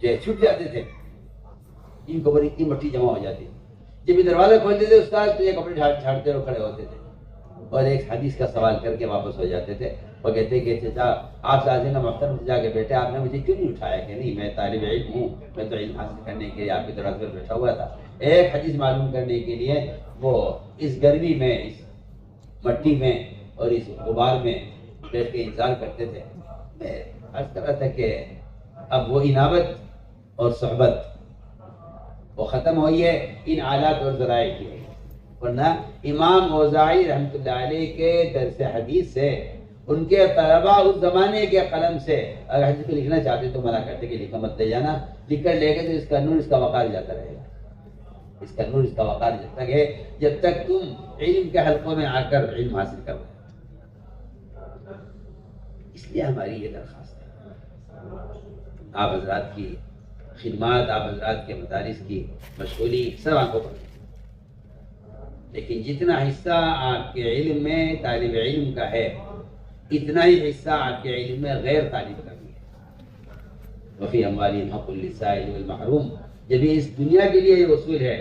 جو چھپ جاتے تھے، ان کو بڑی اتنی مٹی جمع ہو جاتی تھی۔ جب یہ دروازہ کھولتے تھے استاد تو یہ کپڑے جھاڑتے اور کھڑے ہوتے تھے، اور ایک حدیث کا سوال کر کے واپس ہو جاتے تھے۔ وہ کہتے کہ چچا آپ سے کا محترم سے جا کے بیٹھے، آپ نے مجھے کیوں نہیں اٹھایا؟ کہ نہیں میں طالب علم ہوں، میں تو علم حاصل کرنے کے لیے آپ کی دروازے پر بیٹھا ہوا تھا، ایک حدیث معلوم کرنے کے لیے وہ اس گرمی میں، اس مٹی میں اور اس غبار میں بیٹھ کے انتظار کرتے تھے۔ میں عرض کر رہا تھا کہ اب وہ انابت اور صحبت وہ ختم ہوئی ہے ان آلات اور ذرائع کی، ورنہ امام اوزاعی رحمۃ اللہ علیہ کے درس حدیث سے، ان کے طلباء اس زمانے کے قلم سے اگر حدیث کو لکھنا چاہتے تو منع کرتے کہ لکھا مت لے جانا، لکھ کر لے گئے تو اس کا نور، اس کا وقار جاتا رہے گا، اس کا نور، اس کا وقار جب تک ہے جب تک تم علم کے حلقوں میں آ کر علم حاصل کرو۔ اس لیے ہماری یہ درخواست ہے، آپ حضرات کی خدمات، آپ حضرات کے مدارس کی مشغولی سب آنکھوں پر، لیکن جتنا حصہ آپ کے علم میں طالب علم کا ہے اتنا ہی حصہ آپ کے علم میں غیر طالب کا بھی ہے۔ وفی اموالہم حق للسائل والمحروم، جب یہ اس دنیا کے لیے یہ اصول ہے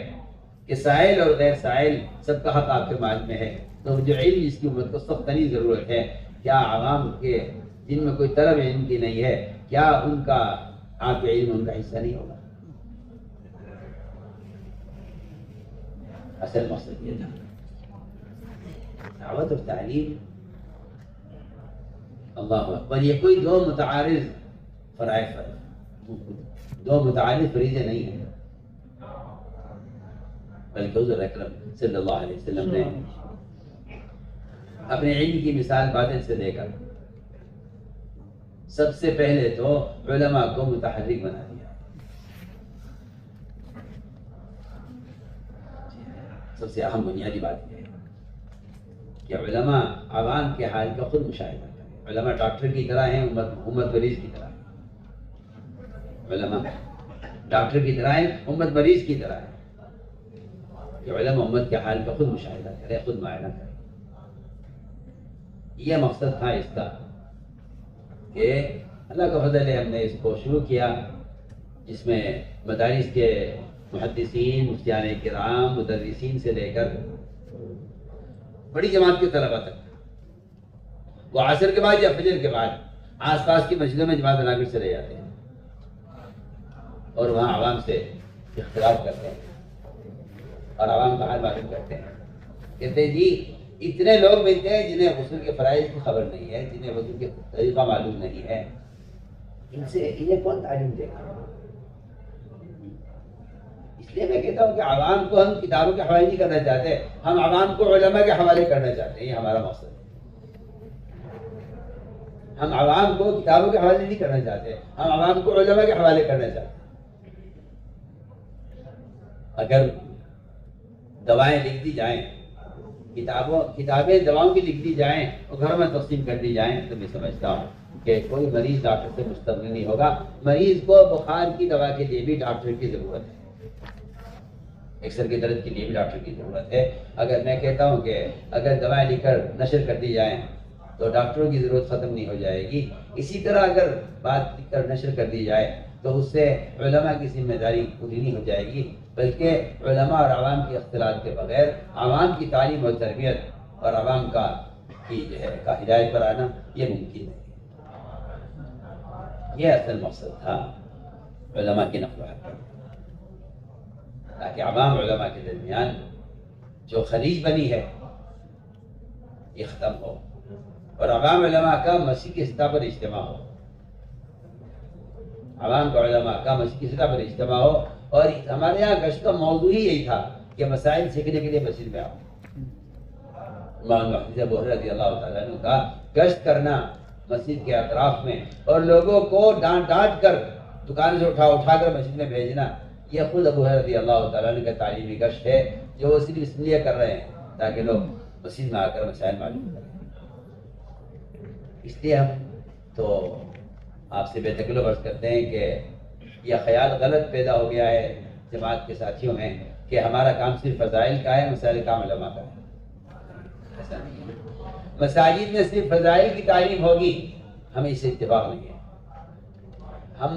کہ سائل اور غیر سائل سب کا حق آپ کے مال میں ہے، تو جو علم جس کی امت کو سخت ترین ضرورت ہے، کیا عوام کے جن میں کوئی طلب علم کی نہیں ہے، کیا ان کا آپ کے علم ان کا حصہ نہیں ہوگا؟ اصل مقصد یہ تھا دعوت اور تعلیم۔ اللہ اکبر، یہ کوئی دو متعارض فرائض، دو متعارض فریضے نہیں ہیں، بلکہ حضور اکرم صلی اللہ علیہ وسلم نے اپنے علم کی مثال بادل سے دے کر سب سے پہلے تو علماء کو متحرک بنا دیا۔ سب سے اہم بنیادی بات یہ ہے کہ علماء عوام کے حال کا خود مشاہدہ کریں۔ علماء ڈاکٹر کی طرح ہیں، امت مریض کی طرح ہے۔ علماء ڈاکٹر کی طرح ہیں، امت مریض کی طرح ہے، کہ علماء امت کے حال کا خود مشاہدہ کرے، خود معائنہ کرے۔ یہ مقصد تھا اس کا کہ اللہ کا فضل ہے، ہم نے اس کو شروع کیا، جس میں مدارس کے محدثین، مفتیان کرام، مدرسین سے لے کر بڑی جماعت کے طلبہ تک وہ عصر کے بعد یا فجر کے بعد آس پاس کی مسجدوں میں جماعت بنا کر چلے جاتے ہیں اور وہاں عوام سے اختلاف کرتے ہیں اور عوام کا حال معلوم کرتے ہیں. کہتے ہیں جی اتنے لوگ ملتے ہیں جنہیں غسل کے فرائض کی خبر نہیں ہے، جنہیں وضو کے طریقہ معلوم نہیں ہے، انہیں کون تعلیم دے گا؟ اس لیے میں کہتا ہوں کہ عوام کو ہم کتابوں کے حوالے نہیں کرنا چاہتے، ہم عوام کو علماء کے حوالے کرنا چاہتے ہیں. یہ ہمارا مقصد ہے. ہم عوام کو کتابوں کے حوالے نہیں کرنا چاہتے، ہم عوام کو علماء کے حوالے کرنا چاہتے ہیں. اگر دوائیں لکھ دی جائیں، کتابیں دواؤں کی لکھ دی جائیں اور گھر میں تقسیم کر دی جائیں تو میں سمجھتا ہوں کہ کوئی مریض ڈاکٹر سے مستغنی نہیں ہوگا. مریض کو بخار کی دوا کے لیے بھی ڈاکٹر کی ضرورت ہے، اکثر کے درد کے لیے بھی ڈاکٹر کی ضرورت ہے. اگر میں کہتا ہوں کہ اگر دوائیں لکھ کر نشر کر دی جائیں تو ڈاکٹروں کی ضرورت ختم نہیں ہو جائے گی. اسی طرح اگر بات لکھ کر نشر کر دی جائے تو اس سے علماء کی ذمہ داری پوری نہیں ہو جائے گی، بلکہ علماء اور عوام کے اختلاط کے بغیر عوام کی تعلیم اور تربیت اور عوام کی ہدایت پر آنا یہ ممکن ہے. یہ اصل مقصد تھا علماء کی نقل و حرکت، تاکہ عوام علماء کے درمیان جو خلیج بنی ہے یہ ختم ہو اور عوام علماء کا مسیح کی سطح پر اجتماع ہو. عوام کا علماء کا مسیح کی سطح پر اجتماع ہو. اور ہمارے یہاں گشت کا موضوع ہی یہی تھا کہ مسائل سیکھنے کے لیے مسجد میں آؤ. امام محدث ابو ہریرہ رضی اللہ تعالیٰ عنہ کا گشت کرنا مسجد کے اطراف میں اور لوگوں کو ڈانٹ کر دکان سے اٹھا کر مسجد میں بھیجنا، یہ خود ابو ہریرہ رضی اللہ تعالیٰ عنہ کا تعلیمی گشت ہے جو وہ صرف اس لیے کر رہے ہیں تاکہ لوگ مسجد میں آ کر مسائل معلوم کریں. اس لیے ہم تو آپ سے بے تکلف عرض کرتے ہیں کہ یہ خیال غلط پیدا ہو گیا ہے جماعت کے ساتھیوں میں کہ ہمارا کام صرف فضائل کا ہے، مسائل کام علماء کا ہے. ایسا نہیں ہے. مساجد میں صرف فضائل کی تعلیم ہوگی، ہمیں اس سے اتفاق نہیں ہے. ہم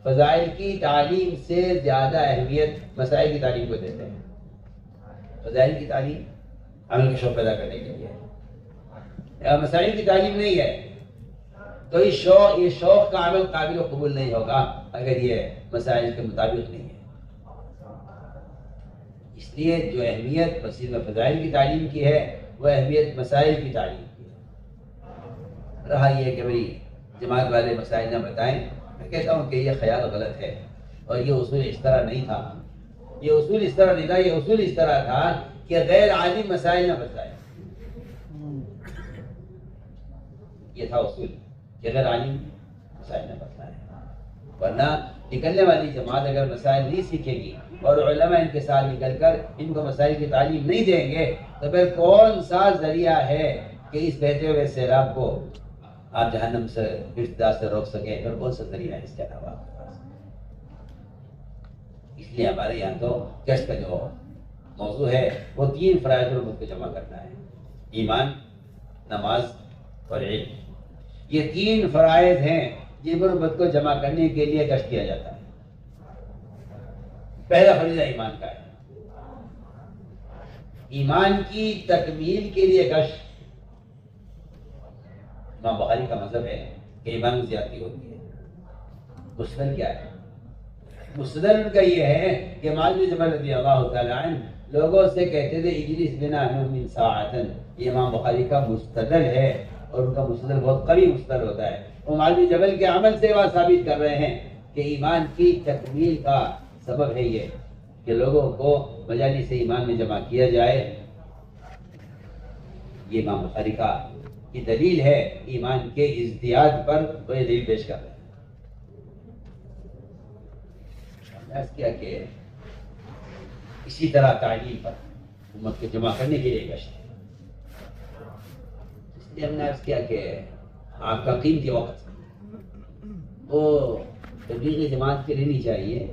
فضائل کی تعلیم سے زیادہ اہمیت مسائل کی تعلیم کو دیتے ہیں. فضائل کی تعلیم عمل کا شوق پیدا کرنے کے لیے ہے، مسائل کی تعلیم نہیں ہے تو یہ شوق کا عمل قابل و قبول نہیں ہوگا اگر یہ مسائل کے مطابق نہیں ہے. اس لیے جو اہمیت مسجد میں فضائل کی تعلیم کی ہے وہ اہمیت مسائل کی تعلیم کی ہے. رہا یہ کہ بھائی جماعت والے مسائل نہ بتائیں، میں کہتا ہوں کہ یہ خیال غلط ہے اور یہ اصول اس طرح نہیں تھا. یہ اصول اس طرح نہیں تھا، یہ اصول اس طرح تھا کہ غیر عالم مسائل نہ بتائیں. یہ تھا اصول کہ غیر عالم مسائل نہ بتائیں. ورنہ نکلنے والی جماعت اگر مسائل نہیں سیکھے گی اور علماء ان کے ساتھ نکل کر ان کو مسائل کی تعلیم نہیں دیں گے تو پھر کون سا ذریعہ ہے کہ اس بہتے ہوئے سیلاب کو آپ جہنم سے ارتداد سے روک سکیں؟ پھر کون سا ذریعہ ہے اس کے علاوہ آپ کے پاس؟ اس لیے ہمارے یہاں تو گشت کا جو موضوع ہے وہ 3 فرائض پر امت کو جمع کرنا ہے: ایمان، نماز اور علم. یہ 3 فرائض ہیں جن پر امت کو جمع کرنے کے لیے گشت کیا جاتا ہے. پہلا فریضہ ایمان کا ہے. ایمان کی تکمیل کے لیے گشت. امام بخاری کا مذہب ہے کہ ایمان میں زیادتی ہوتی ہے. مسند کیا ہے؟ مسند کا یہ ہے کہ معاذ بن جبل رضی اللہ تعالیٰ عنہ لوگوں سے کہتے تھے اجلس بنا من ساعتن. یہ امام بخاری کا مستدل ہے اور ان کا مستدل بہت قوی مستدل ہوتا ہے. وہ معاذ بن جبل کے عمل سے وہ ثابت کر رہے ہیں کہ ایمان کی تکمیل کا سبب ہے یہ کہ لوگوں کو مجالس ایمان میں جمع کیا جائے. یہ امام بخاری کا کی دلیل ہے ایمان کے ازدیاد پر. وہ یہ دلیل پیش کر رہے ہیں. کیا کہ اسی طرح تعلیم پر امت کو جمع کرنے کے لیے گشت ہے. اس لیے ہم نے عرض کیا کہ آپ کا قیمتی وقت وہ تبلیغی جماعت کے لیے نہیں چاہیے.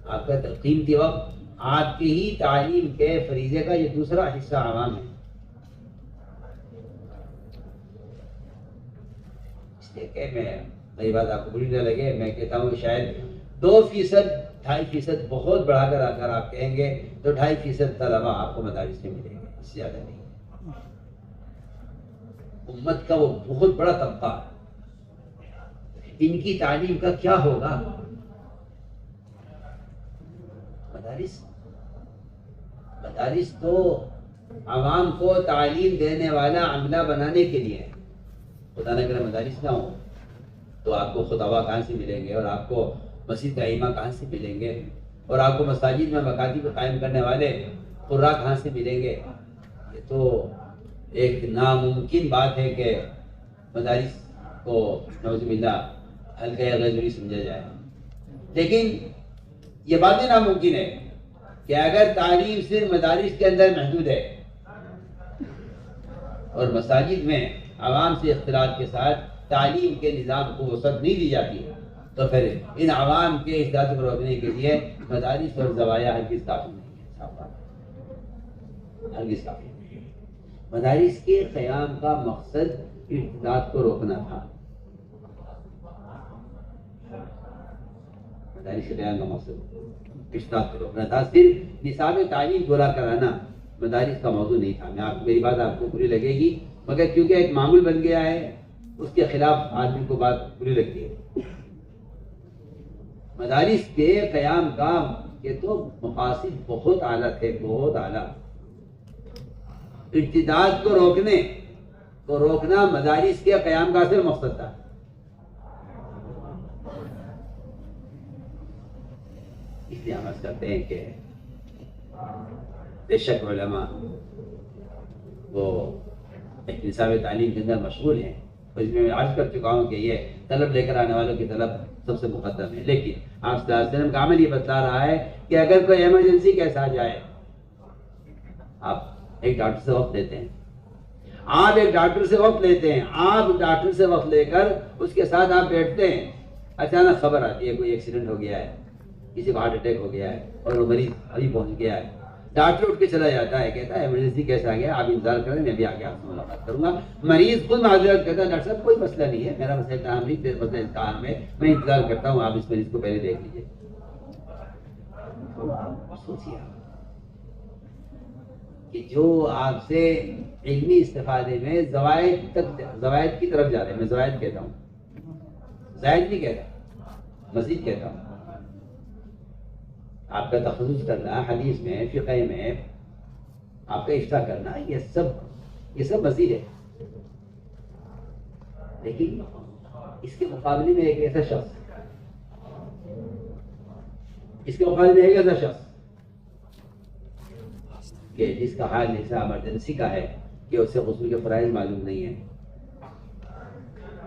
آپ کا قیمتی وقت آپ کی ہی تعلیم کے فریضے کا یہ دوسرا حصہ عوام ہے. اس لیے کہ میں میری بات آپ کو بری نہ لگے، میں کہتا ہوں کہ شاید 2%، 2.5% بہت بڑھا کر اگر آپ کہیں گے تو 2.5% طلبا آپ کو مدارس میں ملیں گے، اس سے زیادہ نہیں۔ امت کا وہ بہت بڑا طبقہ، ان کی تعلیم کا کیا ہوگا؟ مدارس تو عوام کو تعلیم دینے والا عملہ بنانے کے لیے ہے۔ خدا نہ کرے مدارس نہ ہو تو آپ کو خطبہ کہاں سے ملیں گے، اور آپ کو مسجد ائمہ کہاں سے ملیں گے، اور آپ کو مساجد میں مکاتب قائم کرنے والے قراء کہاں سے ملیں گے؟ یہ تو ایک ناممکن بات ہے کہ مدارس کو نعوذ باللہ ہلکا یا غیظی سمجھا جائے۔ لیکن یہ بات ناممکن ہے کہ اگر تعلیم صرف مدارس کے اندر محدود ہے اور مساجد میں عوام سے اختلاط کے ساتھ تعلیم کے نظام کو وسعت نہیں دی جاتی ہے، تو پھر ان عوام کے احساس کو روکنے کے لیے مدارس اور زوایا ہرگز کافی نہیں ہے، ہرگز کافی نہیں ہے۔ مدارس کے قیام کا مقصد ارتداد کو روکنا تھا۔ مدارس کے قیام کا مقصد ارتداد کو روکنا تھا، صرف نصاب تعلیم پورا کرانا مدارس کا موضوع نہیں تھا۔ میری بات آپ کو بری لگے گی، مگر کیونکہ ایک معمول بن گیا ہے اس کے خلاف آدمی کو بات بری لگتی ہے۔ مدارس کے قیام کا یہ تو مقاصد بہت اعلیٰ تھے، بہت اعلیٰ۔ ارتداد کو روکنا مدارس کے قیام کا اصل مقصد تھا۔ اس لیے ہم عرض کرتے ہیں کہ بے شک علماء وہ ایک نصاب تعلیم کے اندر مشغول ہیں، اور اس میں میں عرض کر چکا ہوں کہ یہ طلب لے کر آنے والوں کی طلب سب سے مقدم ہے۔ لیکن آپ صلی اللہ علیہ وسلم کا عمل یہ بتلا رہا ہے کہ اگر کوئی ایمرجنسی کیسا جائے، آپ ایک ڈاکٹر سے وقت لیتے ہیں، آپ ایک ڈاکٹر سے وقت لیتے ہیں، آپ ڈاکٹر سے وقت لے کر اس کے ساتھ آپ بیٹھتے ہیں، اچانک خبر آتی ہے کوئی ایکسیڈنٹ ہو گیا ہے، کسی کو ہارٹ اٹیک ہو گیا ہے اور وہ مریض ابھی پہنچ گیا ہے، ڈاکٹر اٹھ کے چلا جاتا ہے، کہتا ہے ایمرجنسی کیسا آ گیا، آپ انتظار کریں، میں بھی آگے آپ سے ملاقات کروں گا۔ مریض خود معذرت کہتا ہے، ڈاکٹر صاحب کوئی مسئلہ نہیں ہے، میرا مسئلہ کام نہیں، مسئلہ کام ہے، میں انتظار کرتا ہوں، آپ اس مریض کو پہلے دیکھ لیجیے۔ سوچیے کہ جو آپ سے علمی استفادے میں زوائد کی طرف جا رہے ہیں، میں زوائد کہتا ہوں، زائد نہیں کہتا، مزید کہتا ہوں۔ آپ کا تخصص کرنا حدیث میں، فقہ میں، آپ کا افتاء کرنا، یہ سب مزید ہے۔ لیکن اس کے مقابلے میں ایک ایسا شخص کہ جس کا حال ایسا ایمرجنسی کا ہے کہ اسے غسل کے فرائض معلوم نہیں ہے۔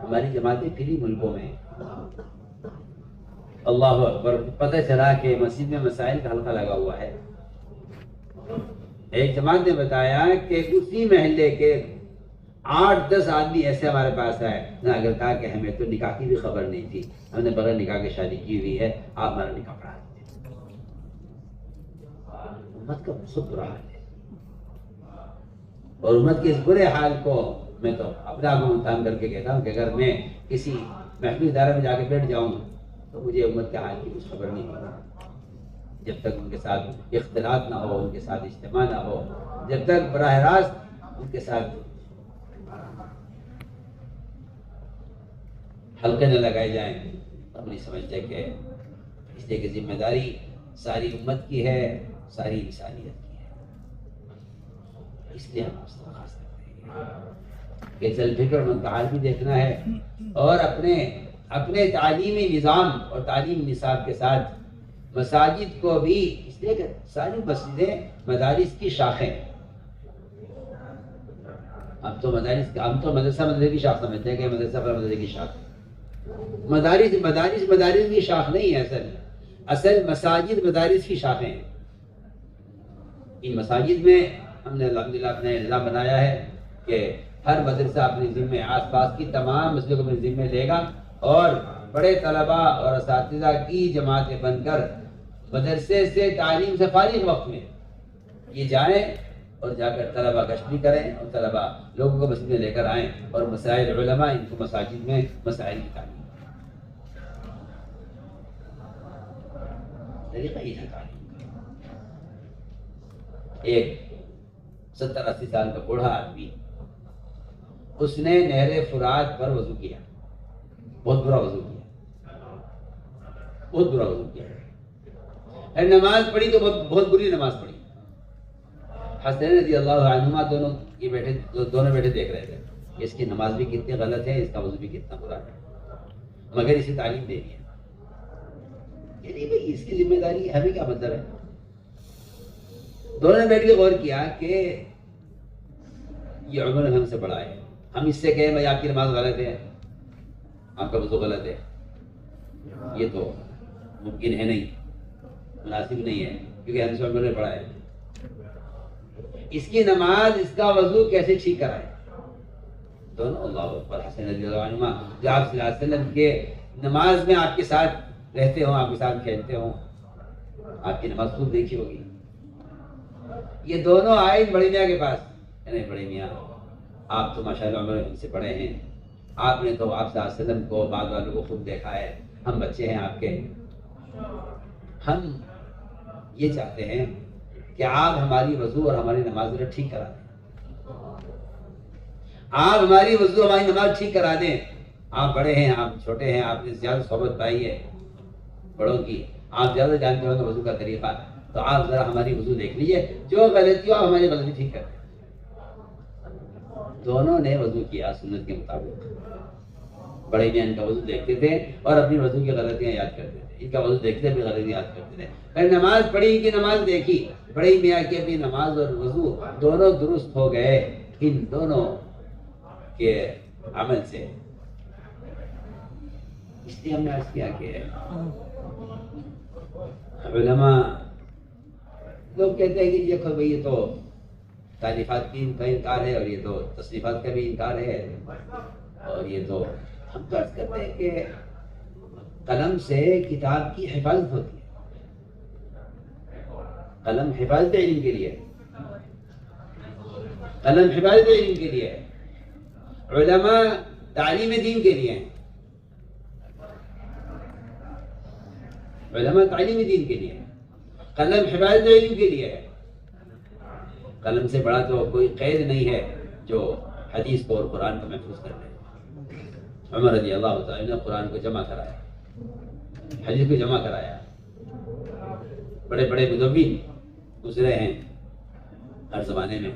ہماری جماعتیں فری ملکوں میں، اللہ اکبر، پتہ چلا کہ مسجد میں مسائل کا حلقہ لگا ہوا ہے۔ ایک جماعت نے بتایا کہ اسی محلے کے 8-10 آدمی ایسے ہمارے پاس آئے، نہ اگر کہا کہ ہمیں تو نکاح کی بھی خبر نہیں تھی، ہم نے بغیر نکاح کی شادی کی ہوئی ہے، آپ ہمارا نکاح پڑھا دیتے۔ امت کا بہت برا حال ہے، اور امت کے اس برے حال کو میں تو اپنے آپ کو امتحان کر کے کہتا ہوں کہ اگر میں کسی محفل ادارے میں جا کے بیٹھ جاؤں تو مجھے امت کے حال کی کچھ خبر نہیں ہوگی، جب تک ان کے ساتھ اختلاط نہ ہو، ان کے ساتھ اجتماع نہ ہو، جب تک براہ راست ان کے ساتھ حلقے نہ لگائے جائیں، ہم نہیں سمجھتے کہ اس لیے کہ ذمہ داری ساری امت کی ہے، ساری انسانیت کی ہے۔ اس لیے ہم اس درخواست کرتے ہیں کہ ذل فکر منتحال بھی دیکھنا ہے، اور اپنے تعلیمی نظام اور تعلیم نصاب کے ساتھ مساجد کو بھی، اس لیے کہ ساری مسجدیں مدارس کی شاخیں ہیں۔ ہم تو مدرسہ کی شاخ سمجھتے ہیں کہ مدرسہ کی شاخ ہے۔ مدارس کی شاخ نہیں ہے، اصل مساجد مدارس کی شاخیں ہیں۔ ان مساجد میں ہم نے الحمدللہ اپنے نظام بنایا ہے کہ ہر مدرسہ اپنے ذمے، آس پاس کی تمام مسجدوں کو اپنے ذمے لے گا، اور بڑے طلباء اور اساتذہ کی جماعتیں بن کر مدرسے سے، تعلیم سے فارغ وقت میں یہ جائیں اور جا کر طلباء گشت بھی کریں، اور طلباء لوگوں کو مسجد میں لے کر آئیں، اور مسائل علماء ان کو مساجد میں مسائل کی تعلیم۔ طریقہ ہی تھا تعلیم کا۔ ایک 70-80 سال کا بوڑھا آدمی، اس نے نہر فرات پر وضو کیا، بہت برا وضو کیا، بہت برا وضو کیا، نماز پڑھی تو بہت بری نماز پڑھی۔ حسین رضی اللہ عنہما دونوں بیٹھے دیکھ رہے تھے کہ اس کی نماز بھی کتنی غلط ہے، اس کا وضو بھی کتنا برا ہے، مگر اسے تعلیم دینی ہے۔ یعنی بھائی اس کی ذمہ داری ہمیں کیا مطلب ہے؟ دونوں نے بیٹھ کے غور کیا کہ یہ عمر ہم سے بڑا ہے، ہم اس سے کہیں بھائی آپ کی نماز غلط ہے، آپ کا وضو غلط ہے، یہ تو ممکن ہے نہیں، مناسب نہیں ہے، کیونکہ ہم سے عمر میں بڑا ہے۔ اس کی نماز، اس کا وضو کیسے ٹھیک کرائے؟ دونوں اللہ اکبر، حسین رضی اللہ عنہ جو آپ صلی اللہ علیہ وسلم کے نماز میں آپ کے ساتھ رہتے ہوں، آپ کے ساتھ کھیلتے ہوں، آپ کی نماز خوب دیکھی ہوگی۔ یہ دونوں آئے بڑے میاں کے پاس، نہیں بڑے میاں آپ تو ماشاءاللہ عمر ہم سے بڑے ہیں، آپ نے تو آپ صلی اللہ علیہ وسلم کو، بعض والوں کو خوب دیکھا ہے، ہم بچے ہیں آپ کے، ہم یہ چاہتے ہیں کہ آپ ہماری وضو اور ہماری نماز ٹھیک کرا دیں، آپ ہماری وضو ہماری نماز ٹھیک کرا دیں۔ آپ بڑے ہیں، آپ چھوٹے ہیں، آپ نے زیادہ صحبت پائی ہے بڑوں کی، آپ زیادہ جانتے ہوں گے وضو کا طریقہ، تو آپ ذرا ہماری وضو دیکھ لیجیے، جو غلطی ہو ہماری غلطی ٹھیک کر دیں۔ دونوں نے وضو کیا سنت کے مطابق۔ بڑے میاں ان کا وضو دیکھتے تھے اور اپنی وضو کی غلطیاں یاد کرتے تھے، ان کا وضو دیکھتے اپنی غلطیاں یاد کرتے تھے، پھر نماز پڑھی، ان کی نماز دیکھی، بڑے میاں کی اپنی نماز اور وضو دونوں درست ہو گئے ان دونوں کے عمل سے۔ اس لیے ہم نے عرض کیا کہ علماء لوگ کہتے ہیں کہ دیکھو بھائی یہ تو تعلیفات کی کا انکار ہے اور یہ تو تصنیفات کا بھی انکار ہے، اور یہ تو ہم تو عرض کرتے ہیں کہ قلم سے کتاب کی حفاظت ہوتی ہے، قلم حفاظت علم کے لیے، قلم حفاظت علم کے لیے، علماء تعلیم دین کے لیے، علماء تعلیم دین کے لیے، قلم حفاظت علم کے لیے ہے۔ قلم سے بڑا تو کوئی قید نہیں ہے جو حدیث کو اور قرآن کو محفوظ کر لے۔ عمر رضی اللہ تعالیٰ نے قرآن کو جمع کرایا، حدیث کو جمع کرایا، بڑے بڑے مدون گزرے ہیں ہر زمانے میں۔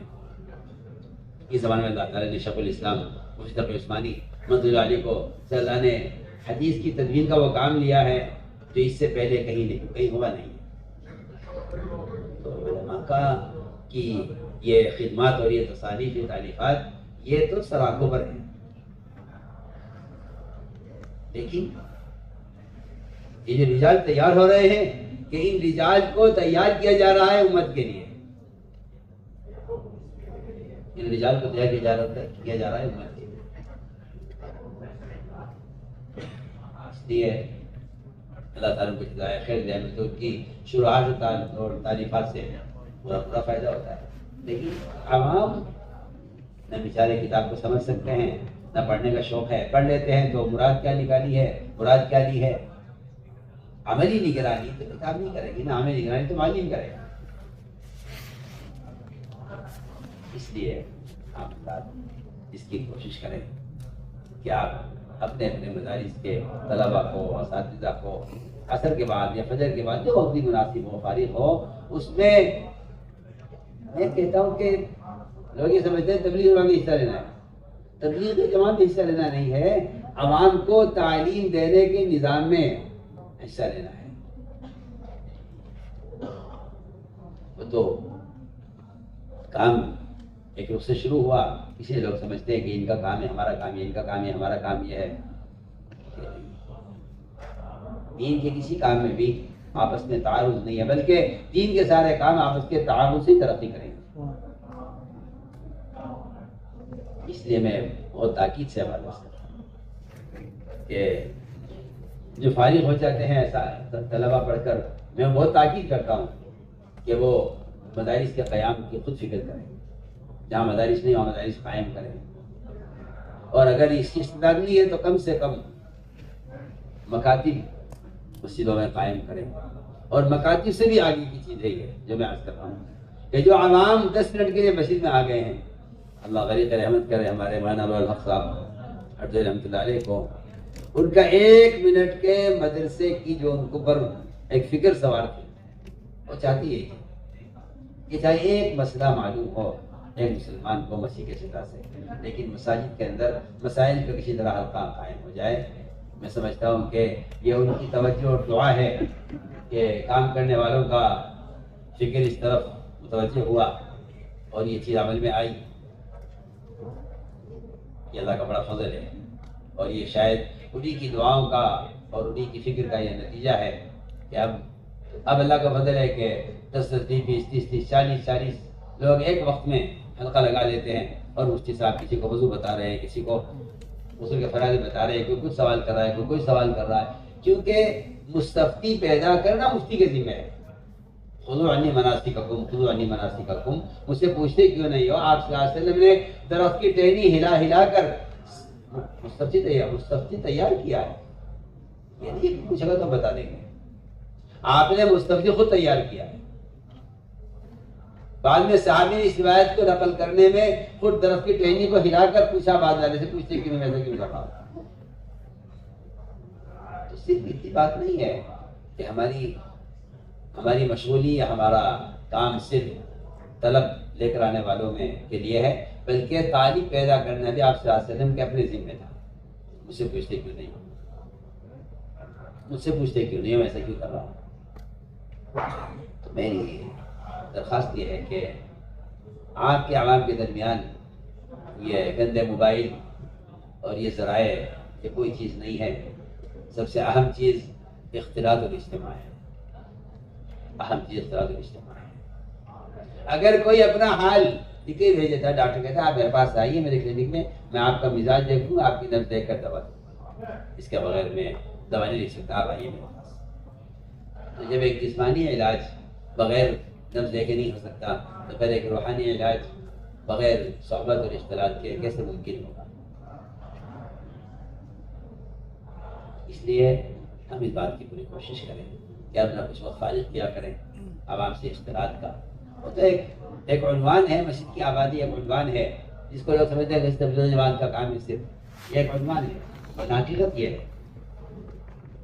اس زمانے میں اللہ تعالیٰ نے شیخ الاسلام مشتق عثمانی رحمۃ اللہ علیہ کو صلی اللہ نے حدیث کی تدوین کا وہ کام لیا ہے جو اس سے پہلے کہیں ہوا نہیں۔ تو علماء کی یہ خدمات اور یہ تصانیف، یہ تالیفات، یہ تو سراخوں پر ہیں، لیکن یہ جو رجال تیار ہو رہے ہیں کہ ان رجال کو تیار کیا جا رہا ہے امت کے لیے، ان رجال کو تیار کیا جا رہا ہے امت کے لیے۔ اس لیے اللہ تعالیٰ کو جزائے خیر دے، تو کی شروعات اور تعلیفات سے پورا فائدہ ہوتا ہے، لیکن عوام نہ بیچارے کتاب کو سمجھ سکتے ہیں، نہ پڑھنے کا شوق ہے، پڑھ لیتے ہیں تو مراد کیا نکالی ہے، مراد کیا لی ہے، عملی نگرانی تو کتاب نہیں کرے گی، نہ عملی نگرانی تو معلم کرے گا۔ اس لیے آپ اس کی کوشش کریں کہ آپ اپنے مدارس کے طلباء کو، اساتذہ کو عصر کے بعد یا فجر کے بعد جو وقت بھی مناسب ہو، فارغ ہو، اس میں میں کہتا ہوں کہ لوگ یہ سمجھتے ہیں تبلیغ جماعت میں حصہ لینا ہے، تبلیغ جماعت میں حصہ لینا نہیں ہے، عوام کو تعلیم دینے کے نظام میں حصہ لینا ہے۔ وہ تو کام ایک رخ سے شروع ہوا، اس لیے لوگ سمجھتے ہیں کہ ان کا کام ہے، ہمارا کام ہے، ان کا کام ہے، ہمارا کام یہ ہے۔ دین کے کسی کام میں بھی آپس میں تعارض نہیں ہے، بلکہ دین کے سارے کام آپس کے تعاون سے ترقی کریں گے۔ اس لیے میں بہت تاکید سے حوالہ سے کہ جو فارغ ہو جاتے ہیں ایسا طلبہ پڑھ کر، میں بہت تاکید کرتا ہوں کہ وہ مدارس کے قیام کی خود فکر کریں، جہاں مدارس نہیں وہاں مدارس قائم کریں، اور اگر اس کی استعداد نہیں ہے تو کم سے کم مکاتب مسجدوں میں قائم کریں، اور مکاتب سے بھی آگے کی چیز ہے یہ جو میں عرض کر رہا ہوں کہ جو عوام 10 منٹ کے لیے مسجد میں آ گئے ہیں، اللہ غریق رحمت کرے ہمارے مولانا الحق صاحب حضرت رحمۃ اللہ علیہ کو، ان کا 1 منٹ کے مدرسے کی جو ان کو پر ایک فکر سوار تھی، وہ چاہتی ہے کہ چاہے ایک مسئلہ معلوم ہو ایک مسلمان کو مسیح کے شکا سے، لیکن مساجد کے اندر مسائل کا کسی طرح حلقہ قائم ہو جائے۔ میں سمجھتا ہوں کہ یہ ان کی توجہ اور دعا ہے کہ کام کرنے والوں کا فکر اس طرف متوجہ ہوا اور یہ چیز عمل میں آئی۔ یہ اللہ کا بڑا فضل ہے، اور یہ شاید انہی کی دعاؤں کا اور انہی کی فکر کا یہ نتیجہ ہے کہ اب اللہ کا فضل ہے کہ 10 20 30 40 لوگ ایک وقت میں حلقہ لگا لیتے ہیں، اور مفتی صاحب کسی کو وضو بتا رہے ہیں، کسی کو غسل کے فرائض بتا رہے ہیں، کوئی کچھ سوال کر رہا ہے، کوئی سوال کر رہا ہے، کیونکہ مستفتی پیدا کرنا مفتی کے ذمہ ہے۔ خذوا عنی مناسککم، خذوا عنی مناسککم، مجھ سے پوچھتے کیوں نہیں ہو؟ آپ صلی اللہ علیہ وسلم نے درخت کی ٹہنی ہلا کر مستفتی تیار کیا ہے، یہ نہیں کچھ اگر تو بتا دیں گے، آپ نے مستفتی خود تیار کیا ہے۔ بعد میں صحابی نے اس روایت کو نقل کرنے میں خود درخت کی ٹہنی کو ہلا کر پوچھا، بعد والے سے پوچھتے کیوں نہیں، ویسا کیوں کر رہا؟ تو صرف اتنی بات نہیں ہے کہ ہماری مشغولی یا ہمارا کام صرف طلب لے کر آنے والوں میں کے لیے ہے، بلکہ طالب پیدا کرنا بھی آپ صلی اللہ علیہ وسلم کے اپنے ذمہ تھا۔ مجھ سے پوچھتے کیوں نہیں، مجھ سے پوچھتے کیوں نہیں، میں ایسا کیوں کر رہا ہوں؟ تو میری درخواست یہ ہے کہ آپ کے عوام کے درمیان یہ گندے موبائل اور یہ ذرائع یہ کوئی چیز نہیں ہے۔ سب سے اہم چیز اختلاط اور اجتماع ہے، اہم چیز اختلاط اور اجتماع ہے۔ اگر کوئی اپنا حال لکھے بھیج دیتا ہے، ڈاکٹر کہتا ہے آپ میرے پاس آئیے میرے کلینک میں آپ کا مزاج دیکھوں، آپ کی نبض دیکھ کر دوا دوں، اس کے بغیر میں دوا نہیں لکھ سکتا، آپ آئیے میرے پاس۔ تو جب ایک جسمانی علاج بغیر نبض لے کے نہیں ہو سکتا، تو پھر ایک روحانی علاج بغیر صحبت اور اختلاط کے کیسے ممکن ہوگا؟ اس لیے ہم اس بات کی پوری کوشش کریں کہ اپنا کچھ وقت فارغ کیا کریں عوام سے اختلاط کا۔ وہ تو ایک عنوان ہے، مسجد کی آبادی ایک عنوان ہے جس کو لوگ سمجھتے ہیں کہ تبلیغ جماعت کا کام ہے، صرف یہ ایک عنوان ہے، اور حقیقت یہ ہے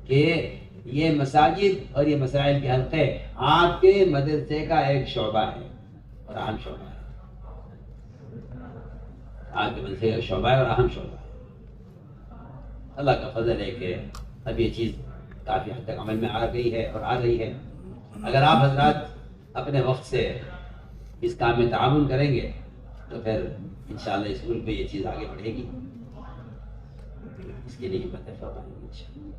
کہ یہ مساجد اور یہ مسائل کے حلقے آپ کے مدرسے کا ایک شعبہ ہے اور اہم شعبہ ہے، آپ کے مدرسے کا شعبہ ہے اور اہم شعبہ ہے۔ اللہ کا فضل ہے کہ اب یہ چیز کافی حد تک عمل میں آ گئی ہے اور آ رہی ہے۔ اگر آپ حضرات اپنے وقت سے اس کام میں تعاون کریں گے تو پھر انشاءاللہ اس ملک میں یہ چیز آگے بڑھے گی، اس کے لیے ہمت فرمائیں گے انشاءاللہ۔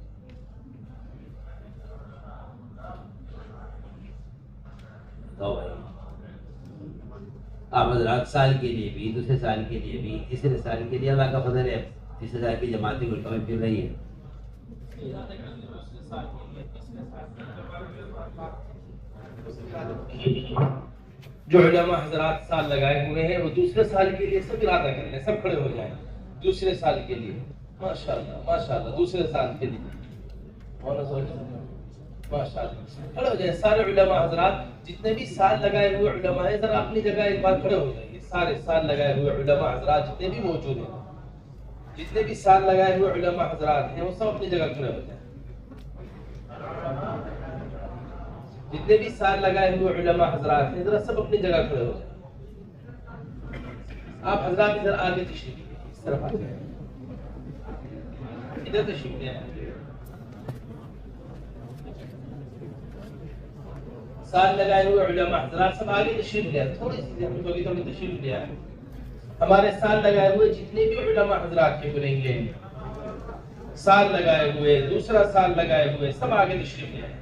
آپ حضرات سال کے لیے بھی، دوسرے سال کے لیے بھی، تیسرے سال کے لیے اللہ کا فضل ہے تیسرے سال کی جماعتیں ملکوں میں پھر رہی ہیں۔ جو علماء حضرات سال لگائے ہوئے ہیں وہ دوسرے سال کے لیے سب ارادہ کر لیں، سب کھڑے ہو جائیں دوسرے سال کے لیے۔ ماشاءاللہ ماشاءاللہ، دوسرے سال کے لیے ماشاءاللہ کھڑے ہو جائیں سارے علماء حضرات، جتنے بھی سال لگائے ہوئے علماء ہیں ذرا اپنی جگہ ایک بار کھڑے ہو جائیے۔ سارے سال لگائے ہوئے علماء حضرات جتنے بھی موجود ہیں، جتنے بھی سال لگائے ہوئے علماء حضرات ہیں وہ سب اپنی جگہ کھڑے ہو جائیں۔ جتنے بھی سال لگائے ہوئے علماء حضرات ہیں ذرا سب اپنی جگہ کھڑے ہو جائیں۔ آپ حضرات ادھر آگے تشریف لیں، اس طرف آ جائیں، ادھر تشریف لیں۔ سال لگائے ہوئے علماء حضرات سب آگے تشریف لیں، تھوڑی تشریف لیں۔ ہمارے سال لگائے ہوئے جتنے بھی علماء حضرات کے بلیں گے، سال لگائے ہوئے، دوسرا سال لگائے ہوئے، سب آگے تشریف لیں۔